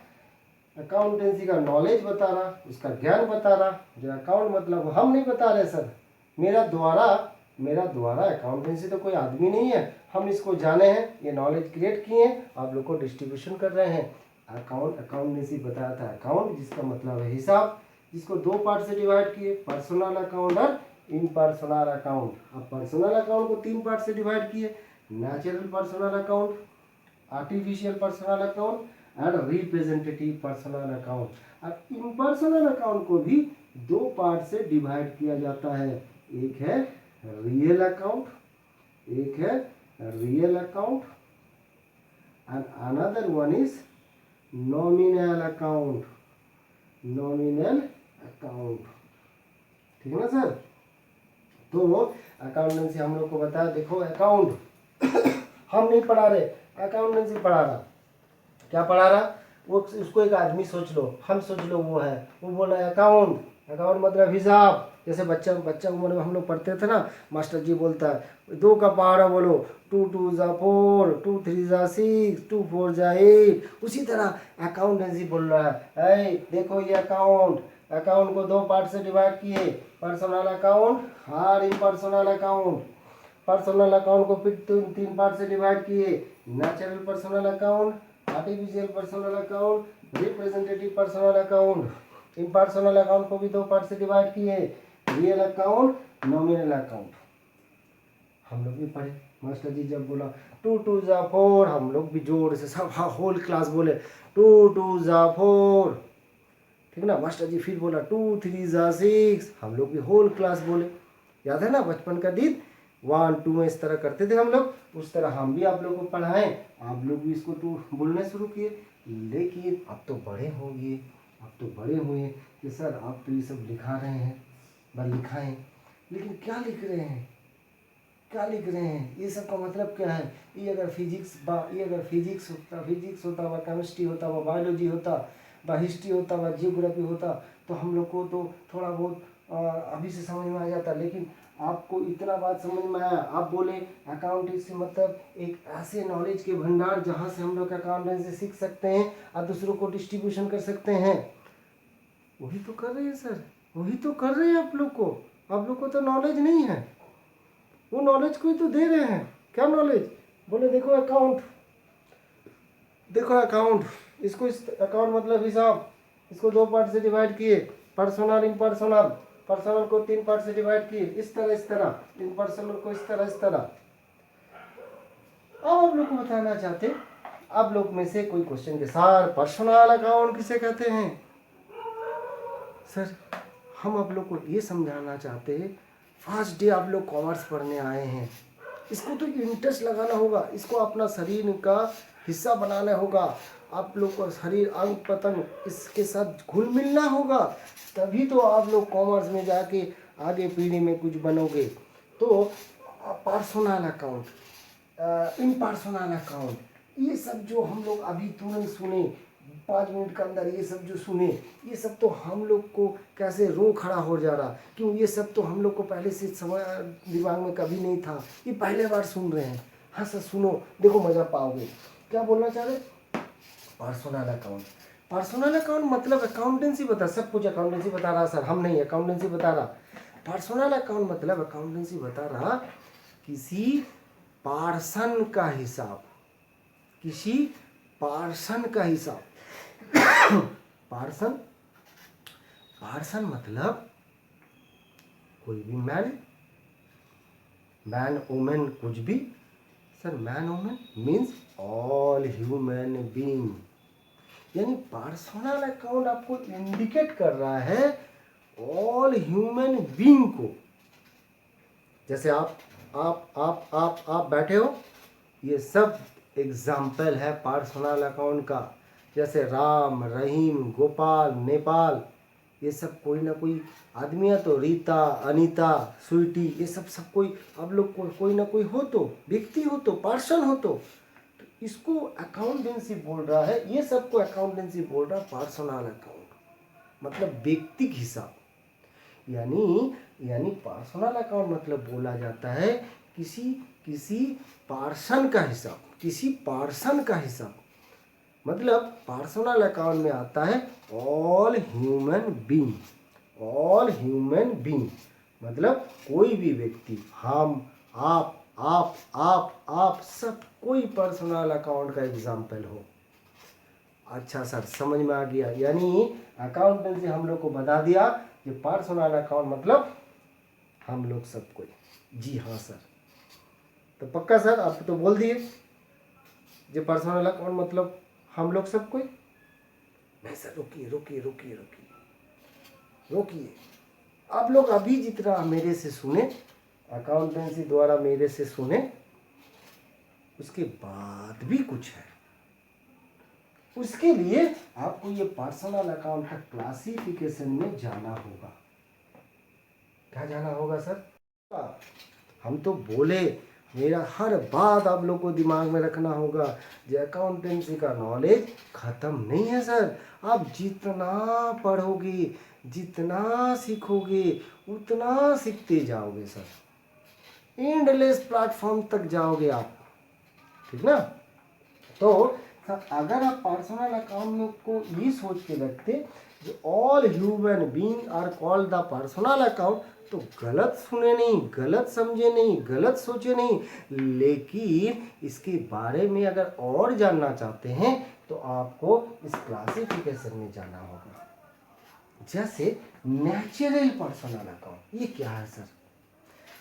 [SPEAKER 1] अकाउंटेंसी का नॉलेज बता रहा, उसका ज्ञान बता रहा। जो अकाउंट मतलब हम नहीं बता रहे सर, मेरा द्वारा अकाउंटेंसी तो कोई आदमी नहीं है, हम इसको जाने हैं, ये नॉलेज क्रिएट किए हैं, आप लोग को डिस्ट्रीब्यूशन कर रहे हैं। अकाउंटेंसी बताया था अकाउंट, जिसका मतलब है हिसाब, जिसको दो पार्ट से डिवाइड किए, पर्सनल अकाउंट और इम्पर्सनल अकाउंट। अब पर्सनल अकाउंट को तीन पार्ट से डिवाइड किए, natural personal account, artificial personal account and representative personal account. अब इम्पर्सनल अकाउंट को भी दो पार्ट से डिवाइड किया जाता है, एक है रियल अकाउंट, एक है real account and another one is nominal account, nominal account, ठीक है ना सर। तो अकाउंटेंसी हम लोग को बताया, देखो अकाउंट हम नहीं पढ़ा रहे, अकाउंटेंसी पढ़ा रहा। क्या पढ़ा रहा? वो उसको एक आदमी सोच लो, हम सोच लो वो है, वो बोल रहा है अकाउंट, अकाउंट मतलब हिसाब। जैसे बच्चा उम्र में हम लोग पढ़ते थे ना, मास्टर जी बोलता है दो का पहाड़ा बोलो, 2 2 ज़ा 4, 2 3 ज़ा 6, 2 4 ज़ा 8। उसी तरह अकाउंटेंसी बोल रहा है, देखो ये अकाउंट को दो पार्ट से डिवाइड किए, पर्सनल अकाउंट और इम्पर्सनल अकाउंट। पर्सनल अकाउंट को फिर तीन पार्ट से डिवाइड किए, natural personal account, artificial personal account, representative personal account. Impersonal account को भी दो पार्ट से डिवाइड किए, रियल अकाउंट, नॉमिनल अकाउंट। हम लोग भी पढ़े, मास्टर जी जब बोला 2 2 ज़ा 4, हम लोग भी जोर से सब होल क्लास बोले 2 2 ज़ा 4, ठीक ना। मास्टर जी फिर बोला 2 3 ज़ा 6, हम लोग भी होल क्लास बोले। याद है ना बचपन का दिन, 1 2 में इस तरह करते थे हम लोग, उस तरह हम भी आप लोगों को पढ़ाएं, आप लोग भी इसको 2 बोलने शुरू किए। लेकिन अब तो बड़े हो गए, अब तो बड़े हुए कि सर आप तो ये सब लिखा रहे हैं, बस लिखाएं, लेकिन क्या लिख रहे हैं, क्या लिख रहे हैं, ये सब का मतलब क्या है? ये अगर फिजिक्स होता, व केमिस्ट्री होता, व बायोलॉजी होता, व हिस्ट्री होता, व जियोग्राफी होता, तो हम लोग को तो थोड़ा बहुत अभी से समझ में आ जाता। लेकिन आपको इतना बात समझ में आया? आप बोले अकाउंटेंसी मतलब एक ऐसे नॉलेज के भंडार जहाँ से हम लोग अकाउंटेंसी सीख सकते हैं और दूसरों को डिस्ट्रीब्यूशन कर सकते हैं। वही तो कर रहे हैं सर, वही तो कर रहे हैं आप लोग को। आप लोग को तो नॉलेज नहीं है, वो नॉलेज को ही तो दे रहे हैं। क्या नॉलेज? बोले देखो अकाउंट, देखो अकाउंट, इसको इस अकाउंट मतलब हिसाब, इसको 2 पार्ट से डिवाइड किए, पर्सनल इम्पर्सनल, पर्सनल को 3 पार्ट से डिवाइड किए, इस तरह, इम्पर्सनल को इस तरह। अब आप लोग को बताना चाहते, आप लोग में से कोई क्वेश्चन के साथ पर्सनल अकाउंट किसे कहते हैं? सर हम आप लोग को ये समझाना चाहते हैं, फर्स्ट डे आप लोग कॉमर्स पढ़ने आए हैं, इसको तो इंटरेस्ट लगाना होगा, इसको अपना शरीर का हिस्सा बनाना होगा, आप लोग को शरीर अंग पतंग इसके साथ घुल मिलना होगा, तभी तो आप लोग कॉमर्स में जाके आगे पीढ़ी में कुछ बनोगे। तो पर्सनल अकाउंट, इम्पर्सनल अकाउंट, ये सब जो हम लोग अभी तुरंत सुने 5 मिनट के अंदर, ये सब जो सुने, ये सब तो हम लोग को कैसे रो खड़ा हो जा रहा, क्यों? ये सब तो हम लोग को पहले से समझ दिमाग में कभी नहीं था, ये पहले बार सुन रहे हैं। हाँ सर सुनो, देखो मजा पाओगे। क्या बोलना चाह रहे? पर्सनल अकाउंट, पर्सनल अकाउंट मतलब अकाउंटेंसी बता, सब कुछ अकाउंटेंसी बता रहा सर, हम नहीं, अकाउंटेंसी बता रहा। पर्सनल अकाउंट मतलब अकाउंटेंसी बता रहा किसी पार्सन का हिसाब, किसी पार्सन का हिसाब। पार्सन, पार्सन मतलब कोई भी मैन वुमेन कुछ भी। Sir man women means all human being, यानी पर्सनल अकाउंट आपको इंडिकेट कर रहा है ऑल ह्यूमन बीइंग को। जैसे आप बैठे हो, ये सब एग्जाम्पल है पर्सनल अकाउंट का। जैसे राम, रहीम, गोपाल, नेपाल, ये सब कोई ना कोई आदमी है, तो रीता, अनीता, स्वीटी, ये सब कोई आप लोग को कोई ना कोई हो, तो व्यक्ति हो, तो पर्सन हो, तो इसको अकाउंटेंसी बोल रहा है, ये सबको अकाउंटेंसी बोल रहा है पर्सनल अकाउंट मतलब व्यक्तिगत हिसाब। यानी पर्सनल अकाउंट मतलब बोला जाता है किसी पर्सन का हिसाब, किसी पर्सन का हिसाब। मतलब पर्सनल अकाउंट में आता है all human being, all human being मतलब कोई भी व्यक्ति, हम, आप सब कोई पर्सनल अकाउंट का एग्जाम्पल हो। अच्छा सर समझ में आ गया, यानी अकाउंटेंसी हम लोग को बता दिया कि पर्सनल अकाउंट मतलब हम लोग सब कोई। जी हाँ सर, तो पक्का सर आप तो बोल दिए जो पर्सनल अकाउंट मतलब हम लोग सब कोई। नहीं सर, रोकिए। आप लोग अभी जितना मेरे से सुने, अकाउंटेंसी द्वारा मेरे से सुने, उसके बाद भी कुछ है। उसके लिए आपको ये पर्सनल अकाउंट का क्लासिफिकेशन में जाना होगा। क्या जाना होगा सर? हम तो बोले, मेरा हर बात आप लोग को दिमाग में रखना होगा। जो अकाउंटेंसी का नॉलेज ख़त्म नहीं है सर, आप जितना पढ़ोगे, जितना सीखोगे, उतना सीखते जाओगे सर, एंडलेस प्लेटफॉर्म तक जाओगे आप, ठीक ना? तो अगर आप पर्सनल अकाउंट को ये सोच के रखते जो all human being are called the personal account, तो गलत सुने नहीं, गलत समझे नहीं, गलत सोचे नहीं, लेकिन इसके बारे में अगर और जानना चाहते हैं तो आपको इस क्लासिफिकेशन में जाना होगा। जैसे नेचुरल पर्सनल अकाउंट, ये क्या है सर?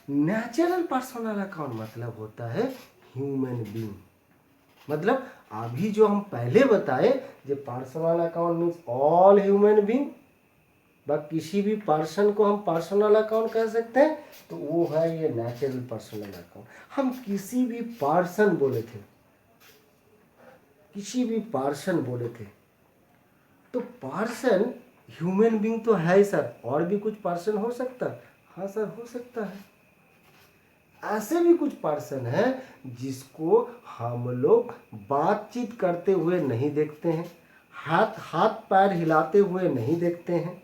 [SPEAKER 1] नेचुरल पर्सनल अकाउंट मतलब होता है ह्यूमन बीइंग, मतलब अभी जो हम पहले बताए जो personal account means all human being, किसी भी पर्सन को हम पर्सनल अकाउंट कह सकते हैं, तो वो है ये नेचुरल पर्सनल अकाउंट। हम किसी भी पर्सन बोले थे, किसी भी पर्सन बोले थे, तो पर्सन ह्यूमन बीइंग तो है सर, और भी कुछ पर्सन हो सकता है? हाँ सर हो सकता है। ऐसे भी कुछ पर्सन हैं जिसको हम लोग बातचीत करते हुए नहीं देखते हैं, हाथ पैर हिलाते हुए नहीं देखते हैं,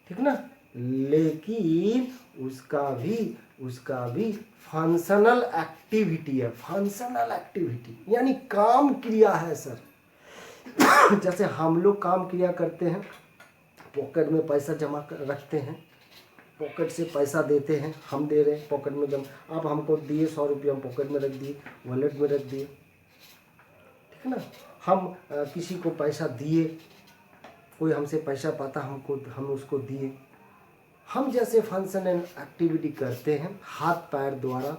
[SPEAKER 1] ठीक ना? लेकिन उसका भी फंक्शनल एक्टिविटी है। फंक्शनल एक्टिविटी यानी काम क्रिया है सर। जैसे हम लोग काम क्रिया करते हैं, पॉकेट में पैसा जमा कर रखते हैं, पॉकेट से पैसा देते हैं, हम दे रहे हैं पॉकेट में जमा। आप हमको दिए 100 रुपये, हम पॉकेट में रख दिए, वॉलेट में रख दिए, ठीक है ना। हम किसी को पैसा दिए, कोई हमसे पैसा पाता, हम उसको दिए। हम जैसे फंक्शन एंड एक्टिविटी करते हैं, हाथ पैर द्वारा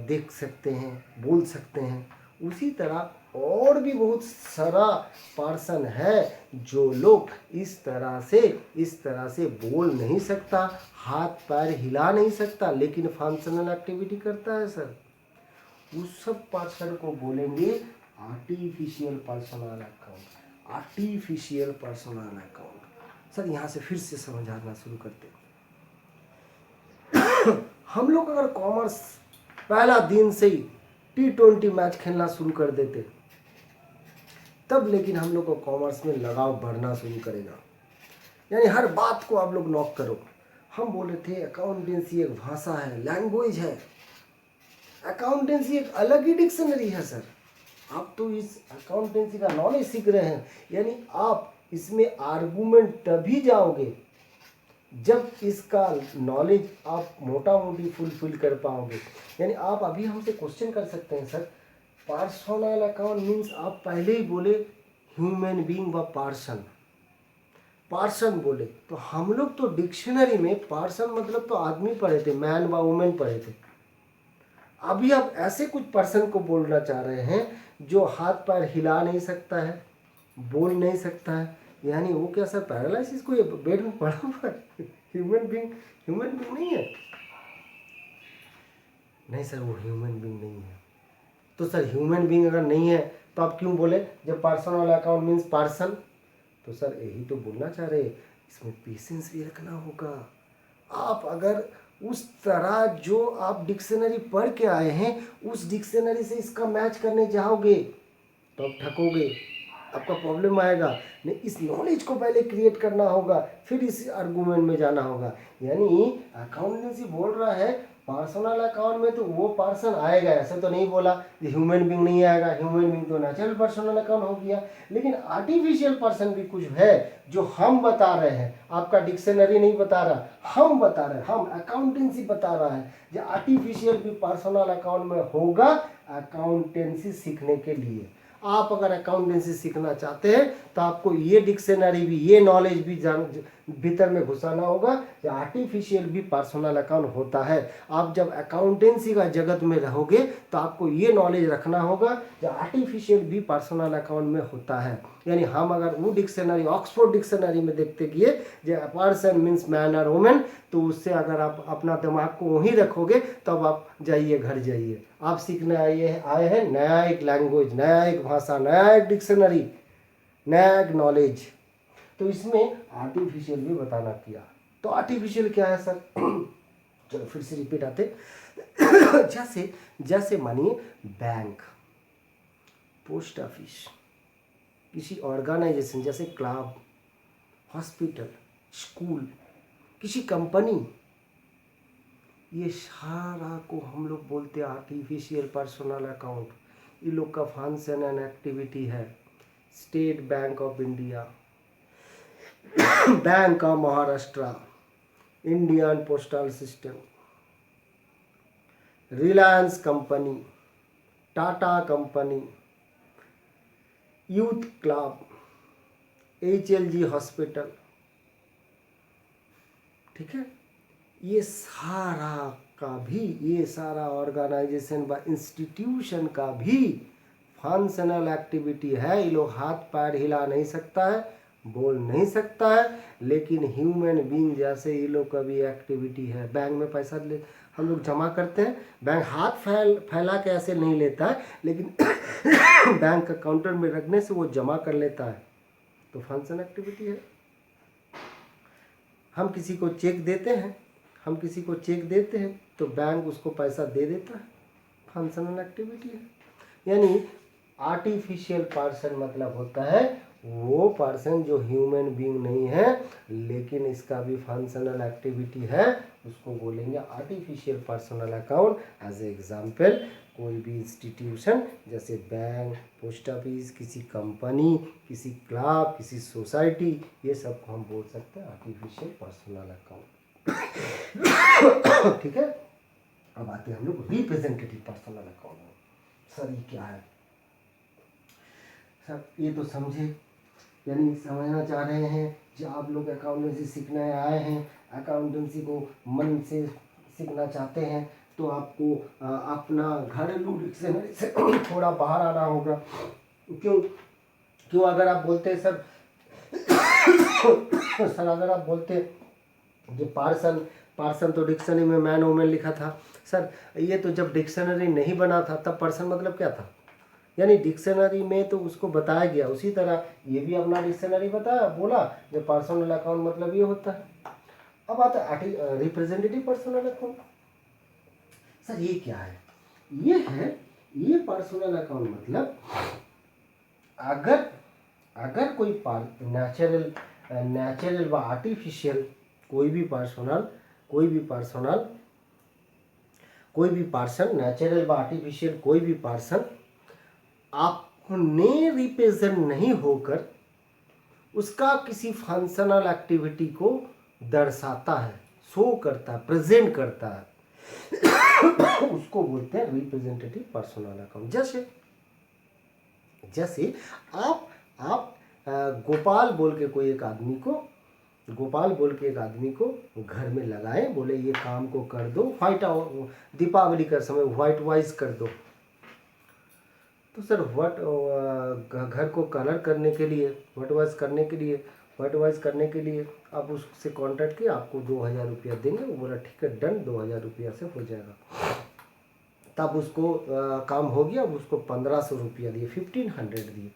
[SPEAKER 1] देख सकते हैं, बोल सकते हैं, उसी तरह और भी बहुत सारा पर्सन है जो लोग इस तरह से बोल नहीं सकता, हाथ पैर हिला नहीं सकता, लेकिन फंक्शनल एक्टिविटी करता है सर। उस सब पर्सन को बोलेंगे artificial personal account. Artificial personal account sir, यहाँ से फिर से समझाना शुरू करते हैं। हम लोग अगर कॉमर्स पहला दिन से ही T20 मैच खेलना शुरू कर देते तब लेकिन हम लोग को कॉमर्स में लगाव बढ़ना शुरू करेगा। यानी हर बात को आप लोग नॉक करो। हम बोले थे अकाउंटेंसी एक भाषा है, लैंग्वेज है। अकाउंटेंसी एक अलग ही डिक्शनरी है सर। आप तो इस अकाउंटेंसी का नॉलेज सीख रहे हैं, यानी आप इसमें आर्गूमेंट तभी जाओगे जब इसका नॉलेज आप मोटा मोटी फुलफिल कर पाओगे। यानी आप अभी हमसे क्वेश्चन कर सकते हैं सर, पर्सनल अकाउंट मीन्स आप पहले ही बोले ह्यूमन बीइंग व पर्सन बोले, तो हम लोग तो डिक्शनरी में पर्सन मतलब तो आदमी पढ़े थे, मैन व वुमेन पढ़े थे। अभी आप ऐसे कुछ पर्सन को बोलना चाह रहे हैं जो हाथ पैर हिला नहीं सकता है, बोल नहीं सकता है, यानी वो क्या सर पैरालिसिस को ये बेड में पड़ा हुआ है? ह्यूमन बीइंग नहीं है। नहीं सर, वो ह्यूमन बीइंग नहीं है। तो सर ह्यूमन बीइंग अगर नहीं है तो आप क्यों बोले जब पर्सनल अकाउंट मीन्स पर्सन? तो सर यही तो बोलना चाह रहे, इसमें पेशेंस भी रखना होगा। आप अगर उस तरह जो आप डिक्शनरी पढ़ के आए हैं उस डिक्शनरी से इसका मैच करने जाओगे तो आप ठकोगे, आपका प्रॉब्लम आएगा। नहीं, इस नॉलेज को पहले क्रिएट करना होगा, फिर इस आर्गूमेंट में जाना होगा। यानी अकाउंटेंसी बोल रहा है पर्सनल अकाउंट में तो वो पर्सन आएगा, ऐसे तो नहीं बोला ह्यूमन बीइंग नहीं आएगा। ह्यूमन बीइंग तो नेचुरल पर्सनल अकाउंट हो गया, लेकिन आर्टिफिशियल पर्सन भी कुछ है जो हम बता रहे हैं, आपका डिक्शनरी नहीं बता रहा, हम बता रहे हैं, हम अकाउंटेंसी बता रहा है जो आर्टिफिशियल भी पर्सनल अकाउंट में होगा अकाउंटेंसी सीखने के लिए। आप अगर अकाउंटेंसी सीखना चाहते हैं तो आपको ये डिक्शनरी भी, ये नॉलेज भी भीतर में घुसाना होगा कि आर्टिफिशियल भी पर्सनल अकाउंट होता है। आप जब अकाउंटेंसी का जगत में रहोगे तो आपको ये नॉलेज रखना होगा कि आर्टिफिशियल भी पर्सनल अकाउंट में होता है। यानी हम अगर वो डिक्शनरी ऑक्सफोर्ड डिक्शनरी में देखते गए जो पर्सन मीन्स मैन और वुमेन, तो उससे अगर आप अपना दिमाग को वहीं रखोगे तब आप जाइए घर जाइए। आप सीखने आए हैं नया एक लैंग्वेज, नया एक भाषा, नया एक डिक्शनरी, नया एक नॉलेज, तो इसमें आर्टिफिशियल भी बताना किया। तो आर्टिफिशियल क्या है सर? चलो फिर से रिपीट आते। जैसे मानिए बैंक, पोस्ट ऑफिस, किसी ऑर्गेनाइजेशन जैसे क्लब, हॉस्पिटल, स्कूल, किसी कंपनी, ये सारा को हम लोग बोलते हैं आर्टिफिशियल पर्सनल अकाउंट। ये लोग का फंक्शन एंड एक्टिविटी है। State bank of India, bank of Maharashtra, Indian postal system, Reliance company, Tata company, youth club, HLG hospital, ठीक है। ये सारा ऑर्गेनाइजेशन व इंस्टीट्यूशन का भी फंक्शनल एक्टिविटी है। ये लोग हाथ पैर हिला नहीं सकता है, बोल नहीं सकता है, लेकिन ह्यूमन बीइंग जैसे ये लोग का भी एक्टिविटी है। बैंक में पैसा हम लोग जमा करते हैं, बैंक हाथ फैला के ऐसे नहीं लेता है, लेकिन बैंक का काउंटर में रखने से वो जमा कर लेता है, तो फंक्शन एक्टिविटी है। हम किसी को चेक देते हैं तो बैंक उसको पैसा दे देता है, फंक्शनल एक्टिविटी है। यानी आर्टिफिशियल पर्सन मतलब होता है वो पर्सन जो ह्यूमन बीइंग नहीं है लेकिन इसका भी फंक्शनल एक्टिविटी है, उसको बोलेंगे artificial personal account. As example कोई भी इंस्टीट्यूशन जैसे बैंक, पोस्ट ऑफिस, किसी कंपनी, किसी क्लब, किसी सोसाइटी, ये सब को हम बोल सकते हैं आर्टिफिशियल पर्सनल अकाउंट। ठीक है। अब आते हैं हम लोग रिप्रेजेंटेटिव पर्सनल अकाउंट में। सर ये क्या है? सर ये तो समझे, यानी समझना चाह रहे हैं जो आप लोग अकाउंटेंसी सीखने आए हैं, अकाउंटेंसी को मन से सीखना चाहते हैं, तो आपको अपना घरेलू डिक्शनरी से थोड़ा बाहर आना होगा। क्यों अगर आप बोलते हैं सर सर अगर आप बोलते कि पार्सन तो डिक्शनरी में मैन वोमेन लिखा था, सर ये तो जब डिक्शनरी नहीं बना था तब पर्सन मतलब क्या था? यानी डिक्शनरी में तो उसको बताया गया, उसी तरह ये भी अपना डिक्शनरी बताया, बोला जो पर्सनल अकाउंट मतलब ये होता है। अब आता है रिप्रेजेंटेटिव पर्सनल अकाउंट। सर ये क्या है? ये पर्सनल अकाउंट मतलब अगर कोई नेचुरल व आर्टिफिशियल कोई भी पर्सन नेचुरल व आर्टिफिशियल कोई भी पर्सन आपने रिप्रेजेंट नहीं होकर उसका किसी फंक्शनल एक्टिविटी को दर्शाता है, शो करता है, प्रेजेंट करता है, उसको बोलते हैं रिप्रेजेंटेटिव पर्सनल अकाउंट। जैसे आप गोपाल बोल के एक आदमी को घर में लगाए, बोले ये काम को कर दो, दीपावली का समय व्हाइट वाइज कर दो, तो सर घर को कलर करने के लिए, व्हाइट वाइज करने के लिए आप उससे कांटेक्ट किया, आपको 2000 रुपया देंगे। वो बोला ठीक है डन, 2000 रुपया से हो जाएगा। तब उसको काम हो गया, उसको 1500 रुपया दिए, 1500 दिए।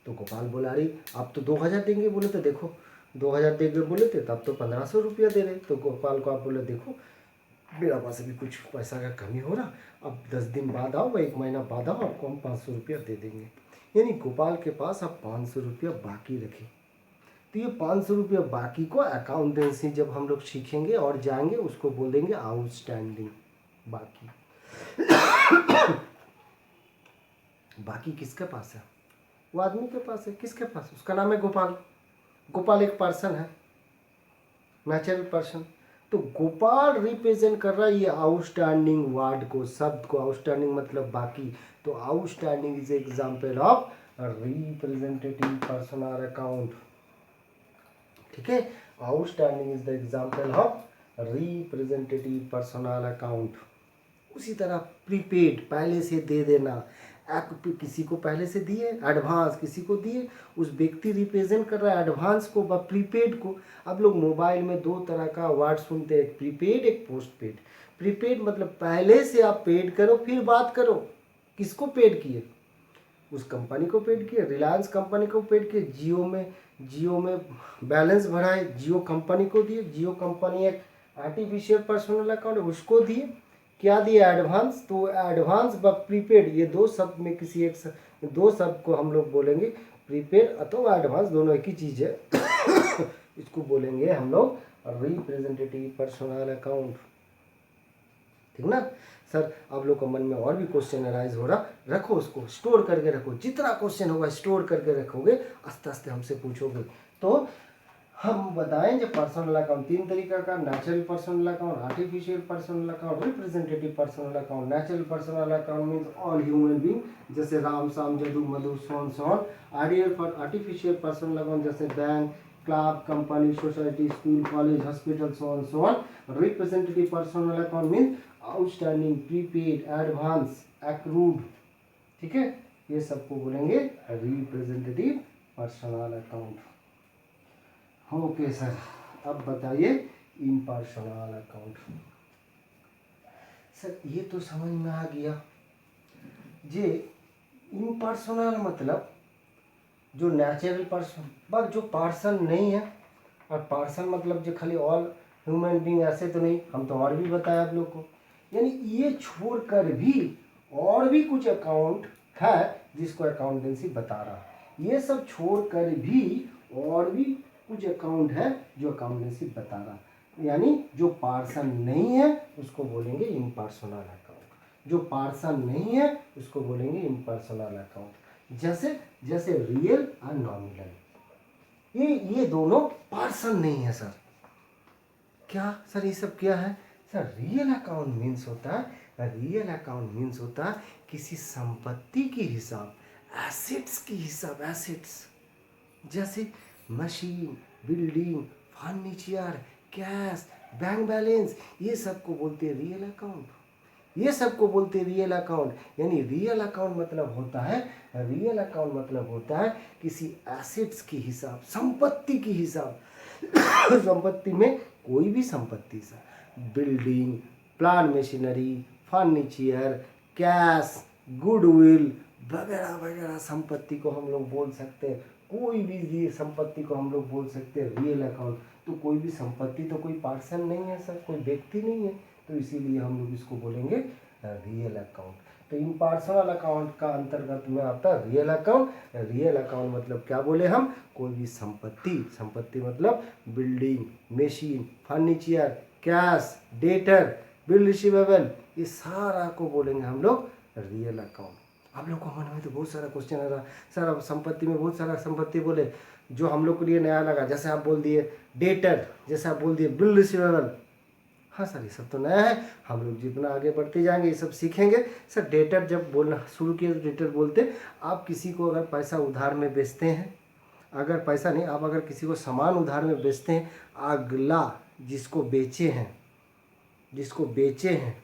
[SPEAKER 1] तो गोपाल बोला अरे आप तो 2000 देंगे बोले, तो देखो 2000 देंगे बोले थे, तब तो 1500 रुपया दे रहे। तो गोपाल को आप बोले देखो मेरा पास अभी कुछ पैसा का कमी हो रहा, अब 10 दिन बाद आओ, 1 महीना बाद आओ, आपको हम 500 रुपया दे देंगे। यानी गोपाल के पास आप 500 रुपया बाकी रखें। तो ये 500 रुपया बाकी को अकाउंटेंसी जब हम लोग सीखेंगे और जाएंगे, उसको बोल देंगे आउटस्टैंडिंग बाकी। बाकी किसके पास है? वो आदमी के पास है। किसके पास? उसका नाम है गोपाल। गोपाल एक पर्सन है, नेचुरल पर्सन। तो गोपाल रिप्रेजेंट कर रहा है ये आउटस्टैंडिंग वर्ड को, शब्द को। आउटस्टैंडिंग मतलब बाकी। तो outstanding is example of representative personal account. ठीक है, outstanding is the example of representative personal account. उसी तरह प्रीपेड, पहले से दे देना। किसी को पहले से दिए, एडवांस किसी को दिए, उस व्यक्ति रिप्रेजेंट कर रहा है एडवांस को व प्रीपेड को। अब लोग मोबाइल में 2 तरह का वर्ड सुनते हैं, एक प्रीपेड एक पोस्टपेड। प्रीपेड मतलब पहले से आप पेड करो फिर बात करो। किसको पेड किए? उस कंपनी को पेड किए, रिलायंस कंपनी को पेड किए, जियो में बैलेंस भराए, जियो कंपनी को दिए। जियो कंपनी एक आर्टिफिशियल पर्सनल अकाउंट है, उसको दिए। क्या दिया? एडवांस। तो एडवांस व प्रीपेड, ये 2 शब्द में किसी एक 2 शब्द को हम लोग बोलेंगे प्रीपेड अथवा एडवांस, दोनों एक ही चीज़ है। इसको बोलेंगे हम लोग रिप्रेजेंटेटिव पर्सनल अकाउंट। ठीक ना सर? आप लोग को मन में और भी क्वेश्चन अराइज हो रहा, रखो, उसको स्टोर करके रखो। जितना क्वेश्चन होगा स्टोर करके रखोगे, आस्ते आस्ते हमसे पूछोगे। तो हम बताएं जो पर्सनल अकाउंट 3 तरीका का: natural personal account, artificial personal account, representative personal account. Natural personal account means all human being, जैसे राम, शाम, जदू, मधु, सोन। आर्टिफिशियल पर्सनल अकाउंट जैसे bank, club, company, society, school, college, hospital, so on. Representative personal account means outstanding, prepaid, advance, accrued. ठीक है, ये सबको बोलेंगे representative personal account. Okay sir, अब बताइए इम्पर्सनल अकाउंट। सर ये तो समझ में आ गया जे इम्पर्सनल मतलब जो नेचुरल पर्सन, बस जो पर्सन नहीं है। और पर्सन मतलब जो खाली ऑल ह्यूमन बीइंग, ऐसे तो नहीं, हम तो और भी बताया आप लोग को। यानी ये छोड़कर भी और भी कुछ अकाउंट है जिसको अकाउंटेंसी बता रहा है। ये सब छोड़कर भी और भी कुछ अकाउंट है जो अकाउंटेंसी बता रहा, यानी जो पार्सल नहीं है उसको बोलेंगे इम्पर्सनल अकाउंट, जो पार्सल नहीं है उसको बोलेंगे इम्पर्सनल अकाउंट। जैसे जैसे रियल और नॉमिनल, ये दोनों पार्सल नहीं है सर। क्या सर ये सब क्या है सर? रियल अकाउंट मीन्स होता है, रियल अकाउंट मीन्स होता है किसी संपत्ति की हिसाब, एसेट्स की हिसाब, एसेट्स जैसे machine, building, furniture, cash, bank balance, ये सबको बोलते हैं रियल अकाउंट, ये सबको बोलते हैं रियल अकाउंट। यानी रियल अकाउंट मतलब होता है, रियल अकाउंट मतलब होता है किसी एसेट्स की हिसाब, संपत्ति की हिसाब। संपत्ति में कोई भी संपत्ति sir, building, plant machinery, furniture, cash, goodwill वगैरह वगैरह संपत्ति को हम लोग बोल सकते हैं। कोई भी ये संपत्ति को हम लोग बोल सकते हैं रियल अकाउंट। तो कोई भी संपत्ति तो कोई पर्सन नहीं है सर, कोई व्यक्ति नहीं है, तो इसीलिए हम लोग इसको बोलेंगे रियल अकाउंट। तो इम्पर्सनल अकाउंट का अंतर्गत में आता है रियल अकाउंट। रियल अकाउंट मतलब क्या बोले हम? कोई भी संपत्ति, संपत्ति मतलब building, machine, furniture, cash, debtor, bill receivable, ये सारा को बोलेंगे हम लोग रियल अकाउंट। आप लोग को मन में तो बहुत सारा क्वेश्चन आ रहा सर, अब संपत्ति में बहुत सारा संपत्ति बोले जो हम लोग के लिए नया लगा, जैसे आप बोल दिए डेटर, जैसे आप बोल दिए बिल रिसीवेबल। हाँ सर ये सब तो नया है, हम लोग जितना आगे बढ़ते जाएंगे ये सब सीखेंगे। सर डेटर जब बोलना शुरू किए तो डेटर बोलते आप किसी को अगर पैसा उधार में बेचते हैं, अगर पैसा नहीं, आप अगर किसी को सामान उधार में बेचते हैं, अगला जिसको बेचे हैं, जिसको बेचे हैं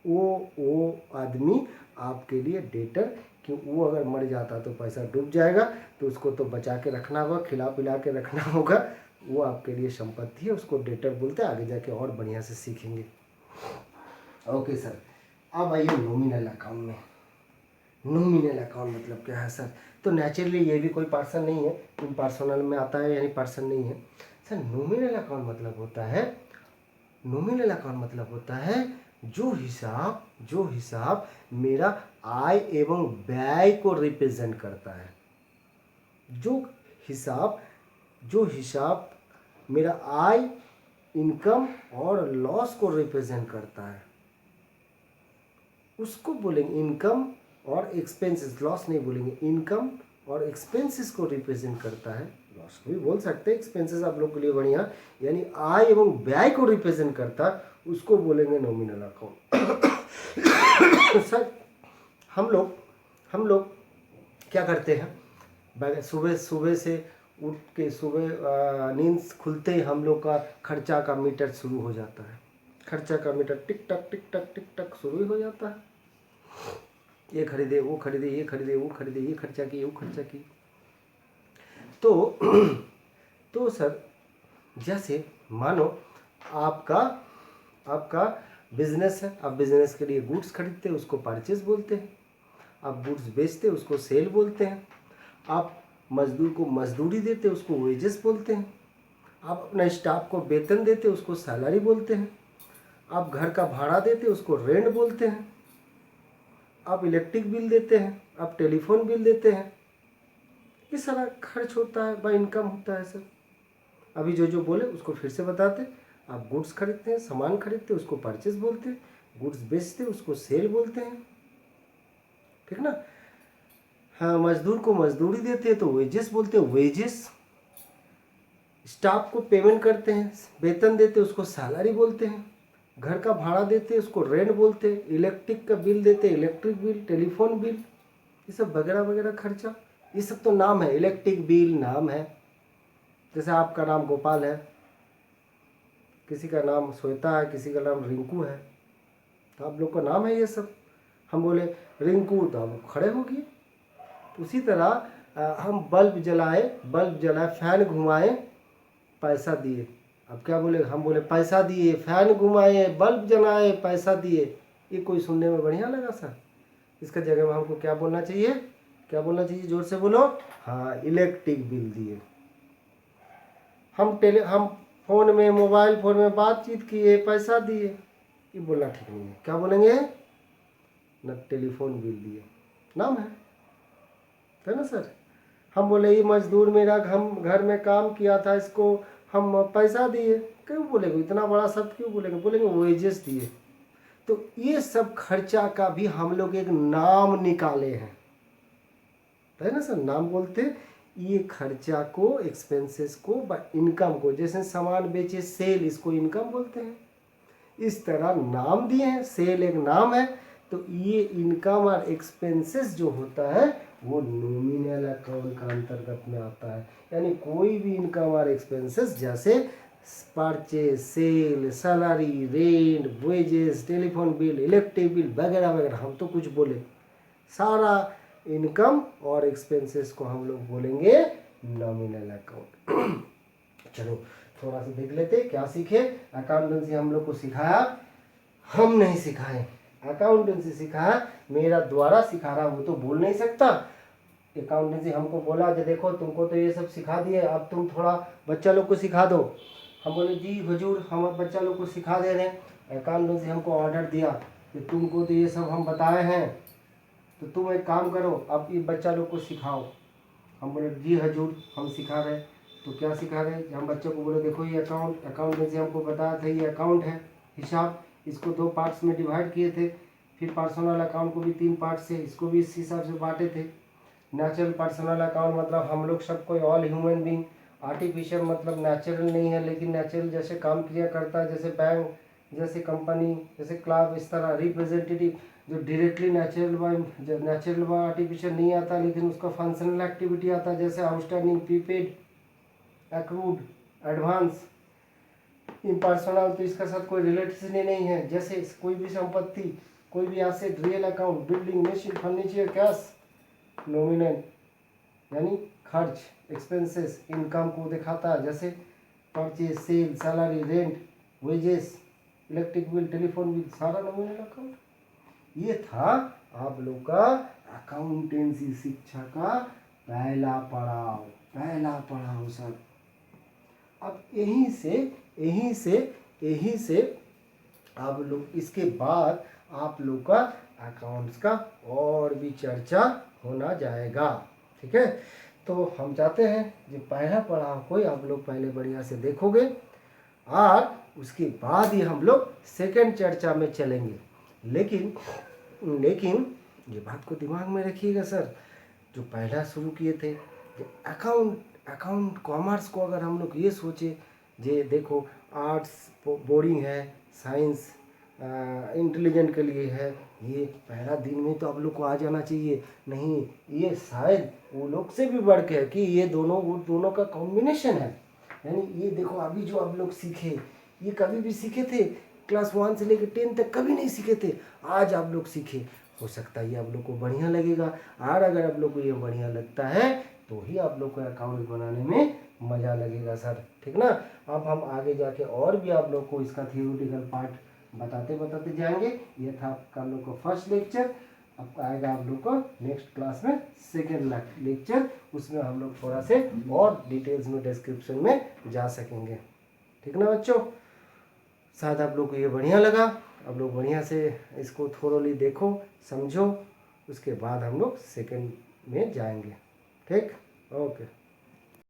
[SPEAKER 1] वो आदमी आपके लिए डेटर, कि वो अगर मर जाता तो पैसा डूब जाएगा, तो उसको तो बचा के रखना होगा, खिला पिला के रखना होगा, वो आपके लिए संपत्ति है, उसको डेटर बोलते हैं। आगे जाके और बढ़िया से सीखेंगे। ओके सर, अब आइए नॉमिनल अकाउंट में। नॉमिनल अकाउंट मतलब क्या है सर? तो नेचुरली ये भी कोई पर्सन नहीं है, इम्पर्सनल में आता है, यानी पर्सन नहीं है सर। नॉमिनल अकाउंट मतलब होता है, नॉमिनल अकाउंट मतलब होता है जो हिसाब मेरा आय एवं व्यय को रिप्रेजेंट करता है। जो हिसाब मेरा आय, इनकम और लॉस को रिप्रेजेंट करता है, उसको बोलेंगे इनकम और एक्सपेंसेस। लॉस नहीं बोलेंगे, इनकम और एक्सपेंसेस को रिप्रेजेंट करता है। लॉस को भी बोल सकते हैं, एक्सपेंसेस आप लोग के लिए बढ़िया, यानी आय एवं व्यय को रिप्रेजेंट करता है, उसको बोलेंगे नॉमिनल अकाउंट। सर हम लोग क्या करते हैं? सुबह से उठ के, सुबह नींद खुलते ही हम लोग का खर्चा का मीटर शुरू हो जाता है। खर्चा का मीटर टिक टक टिक टक टिक टक शुरू ही हो जाता है। ये खरीदे, वो खरीदे, ये खरीदे, वो खरीदे, ये खर्चा की, वो खर्चा की। तो सर जैसे मानो आपका बिजनेस है, आप बिजनेस के लिए गुड्स खरीदते हैं, उसको परचेज बोलते हैं। आप गुड्स बेचते हैं, उसको सेल बोलते हैं। आप मजदूर को मजदूरी देते हैं, उसको वेजेस बोलते हैं। आप अपने स्टाफ को वेतन देते हैं, उसको सैलरी बोलते हैं। आप घर का भाड़ा देते हैं, उसको रेंट बोलते हैं। आप इलेक्ट्रिक बिल देते हैं, आप टेलीफोन बिल देते हैं, ये सारा खर्च होता है, बाय इनकम होता है सर। अभी जो बोले उसको फिर से बताते। आप गुड्स खरीदते हैं, सामान खरीदते हैं, उसको परचेज बोलते हैं। गुड्स बेचते हैं, उसको सेल बोलते हैं, ठीक ना। हाँ, मजदूर को मजदूरी देते हैं तो वेजेस बोलते हैं, वेजेस। स्टाफ को पेमेंट करते हैं, वेतन देते हैं, उसको सैलरी बोलते हैं। घर का भाड़ा देते हैं, उसको रेंट बोलते हैं। इलेक्ट्रिक का बिल देते हैं, इलेक्ट्रिक बिल, टेलीफोन बिल, ये सब वगैरह वगैरह खर्चा, ये सब तो नाम है। इलेक्ट्रिक बिल नाम है, जैसे आपका नाम गोपाल है, किसी का नाम श्वेता है, किसी का नाम रिंकू है, तो आप लोग का नाम है ये सब। हम बोले रिंकू तो हम खड़े हो गए। उसी तरह हम बल्ब जलाए, फैन घुमाए, पैसा दिए। अब क्या बोले? हम बोले पैसा दिए, फैन घुमाए, बल्ब जलाए, पैसा दिए। ये कोई सुनने में बढ़िया लगा सर? इसका जगह में हमको क्या बोलना चाहिए? क्या बोलना चाहिए? जोर से बोलो। हाँ, इलेक्ट्रिक बिल दिए। हम फोन में, मोबाइल फोन में बातचीत किए, पैसा दिए, ये बोलना ठीक नहीं है। क्या बोलेंगे? न टेलीफोन बिल दिए, नाम है ना सर। हम बोले ये मजदूर मेरा हम घर में काम किया था, इसको हम पैसा दिए। क्यों बोलेंगे, इतना बड़ा शब्द क्यों बोलेंगे, बोलेंगे वेजेस दिए। तो ये सब खर्चा का भी हम लोग एक नाम निकाले हैं, है ना सर, नाम बोलते ये खर्चा को, एक्सपेंसेस को, इनकम को, जैसे सामान बेचे सेल, इसको इनकम बोलते हैं। इस तरह नाम दिए हैं, सेल एक नाम है। तो ये इनकम और एक्सपेंसेस जो होता है वो नॉमिनल अकाउंट का अंतर्गत में आता है। यानी कोई भी इनकम और एक्सपेंसेस जैसे purchase, sale, salary, rent, wages, telephone bill, electric bill वगैरह वगैरह, हम तो कुछ बोले, सारा इनकम और एक्सपेंसेस को हम लोग बोलेंगे नॉमिनल अकाउंट। चलो थोड़ा सा देख लेते क्या सीखे। अकाउंटेंसी हम लोग को सिखाया, हम नहीं सिखाए, अकाउंटेंसी सिखाया, मेरा द्वारा सिखा रहा, वो तो बोल नहीं सकता। अकाउंटेंसी हमको बोला कि देखो तुमको तो ये सब सिखा दिए, अब तुम थोड़ा बच्चा लोग को सिखा दो। हम बोले जी हुजूर हम बच्चा लोग को सिखा दे रहे हैं। अकाउंटेंसी हमको ऑर्डर दिया कि तुमको तो ये सब हम बताए हैं, तो तुम एक काम करो, अब ये बच्चा लोग को सिखाओ। हम बोले जी हजूर हम सिखा रहे। तो क्या सिखा रहे, हम बच्चों को बोले देखो ये अकाउंटेंसी हमको बताया था, ये अकाउंट है, हिसाब, इसको 2 पार्ट्स में डिवाइड किए थे। फिर पर्सनल अकाउंट को भी 3 पार्ट से, इसको भी इस हिसाब से बांटे थे। नेचुरल पर्सनल अकाउंट मतलब हम लोग सब कोई ऑल ह्यूमन बींग, आर्टिफिशियल मतलब नेचुरल नहीं है लेकिन नेचुरल जैसे काम किया करता है, जैसे बैंक, जैसे कंपनी, जैसे क्लब, इस तरह रिप्रेजेंटेटिव जो डायरेक्टली नेचुरल व आर्टिफिशियल नहीं आता लेकिन उसका फंक्शनल एक्टिविटी आता है, जैसे outstanding, prepaid, accrued, advance. Impersonal तो इसका साथ कोई रिलेशन ही नहीं है, जैसे कोई भी संपत्ति, कोई भी asset, real account, building, machine, furniture, cash. Nominal यानी खर्च, एक्सपेंसेस, इनकम को दिखाता है, जैसे purchase, sale, salary, rent, wages, electric bill, telephone bill, सारा नॉमिनल अकाउंट। ये था आप लोग का अकाउंटेंसी शिक्षा का पहला पड़ाव सर। अब यहीं से आप लोग, इसके बाद आप लोग का अकाउंट्स का और भी चर्चा होना जाएगा, ठीक है। तो हम चाहते हैं जो पहला पड़ाव को आप लोग पहले बढ़िया से देखोगे और उसके बाद ही हम लोग सेकंड चर्चा में चलेंगे। लेकिन ये बात को दिमाग में रखिएगा सर, जो पहला शुरू किए थे अकाउंट कॉमर्स को, अगर हम लोग ये सोचे जे देखो आर्ट्स बोरिंग है, साइंस इंटेलिजेंट के लिए है, ये पहला दिन में तो आप लोग को आ जाना चाहिए, नहीं ये शायद वो लोग से भी बढ़ के है कि ये दोनों का कॉम्बिनेशन है। यानी ये देखो अभी जो आप लोग सीखे, ये कभी भी सीखे थे क्लास 1 से लेकर 10 तक कभी नहीं सीखे थे, आज आप लोग सीखे। हो सकता है ये आप लोग को बढ़िया लगेगा, और अगर आप लोग को ये बढ़िया लगता है तो ही आप लोग को अकाउंट बनाने में मज़ा लगेगा सर, ठीक ना। अब हम आगे जाके और भी आप लोग को इसका थियोरिटिकल पार्ट बताते जाएंगे। ये था आपका लोग का फर्स्ट लेक्चर। अब आएगा आप लोग को नेक्स्ट क्लास में सेकेंड लेक्चर, उसमें हम लोग थोड़ा से और डिटेल्स में डिस्क्रिप्शन में जा सकेंगे, ठीक ना बच्चों। शायद आप लोग को ये बढ़िया लगा, आप लोग बढ़िया से इसको थोरोली देखो, समझो, उसके बाद हम लोग सेकेंड में जाएंगे, ठीक, ओके।